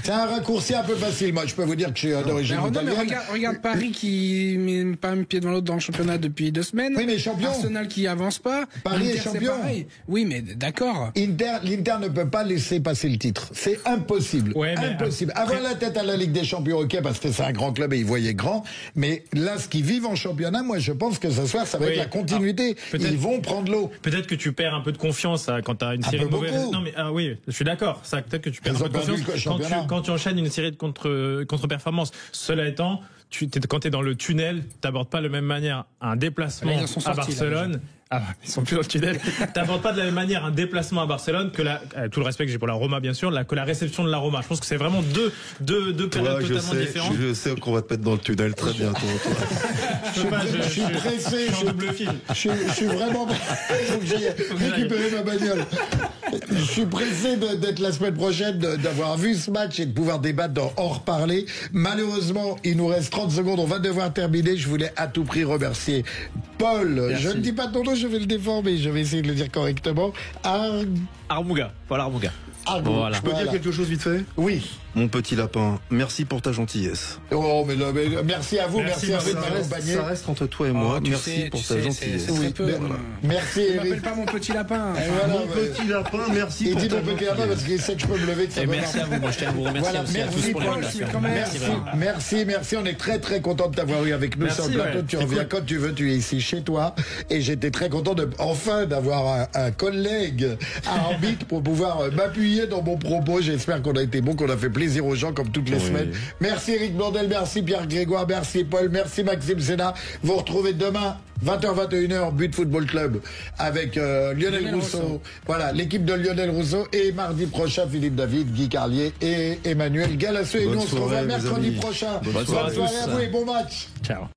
C'est un raccourci un peu facile. Moi, je peux vous dire que je suis d'origine italienne. Regarde Paris qui met pas un pied devant l'autre dans le championnat depuis 2 semaines. Oui, mais champion. Arsenal qui avance pas. Paris Inter, est champion. Oui, mais d'accord. L'Inter ne peut pas laisser passer le titre. C'est impossible. Ouais, impossible. Avoir la tête à la Ligue des Champions, ok, parce que c'est un grand club et ils voyaient grand. Mais là, ce qu'ils vivent en championnat, moi, je pense que ce soir, ça va être la continuité. Ils vont prendre l'eau. Peut-être que tu perds un peu de confiance quand tu as une série de mauvaises. Non, mais oui, je suis d'accord. Ça, peut-être que tu perds un peu de confiance quand tu enchaînes une série de contre-performances. Cela étant, quand tu es dans le tunnel, tu n'abordes pas de la même manière un déplacement à Barcelone. Ils sont plus dans le tunnel. T'abordes pas de la même manière un déplacement à Barcelone que tout le respect que j'ai pour la Roma, bien sûr, que la réception de la Roma. Je pense que c'est vraiment deux périodes totalement différentes. Je sais qu'on va te mettre dans le tunnel très bientôt. Je suis pressé. Je suis vraiment. Faut que j'aille récupérer ma bagnole. Je suis pressé d'être la semaine prochaine, d'avoir vu ce match et de pouvoir débattre, en reparler. Malheureusement, il nous reste 30 secondes. On va devoir terminer. Je voulais à tout prix remercier Paul. Merci. Je ne dis pas ton nom, je vais le déformer. Je vais essayer de le dire correctement. Armuga. Paul Armuga. Voilà. Je peux dire quelque chose vite fait? Oui. Mon petit lapin, merci pour ta gentillesse. Oh, mais merci à vous, merci à vous de m'accompagner. Ça reste entre toi et moi. Merci pour ta gentillesse. Merci, Eric. Ne m'appelle pas mon petit lapin. Mon petit lapin, merci pour ta gentillesse. Il dit mon petit lapin parce qu'il sait que je peux me lever. Merci à vous. Moi, je tiens à vous remercier aussi à tous pour l'invitation. Merci. On est très très content de t'avoir eu avec nous sur le plateau. Tu reviens quand tu veux. Tu es ici chez toi. Et j'étais très content d'avoir un collègue arbitre pour pouvoir m'appuyer dans mon propos. J'espère qu'on a été bon, qu'on a fait plaisir aux gens comme toutes les semaines. Merci Eric Blondel, merci Pierre Grégoire, merci Paul, merci Maxime Sénat. Vous retrouvez demain 20h-21h But Football Club avec Lionel Rousseau. Voilà, l'équipe de Lionel Rousseau et mardi prochain Philippe David, Guy Carlier et Emmanuel Galasseux. Et nous on se revoit mercredi prochain. Bonne soirée à vous et bon match. Ciao.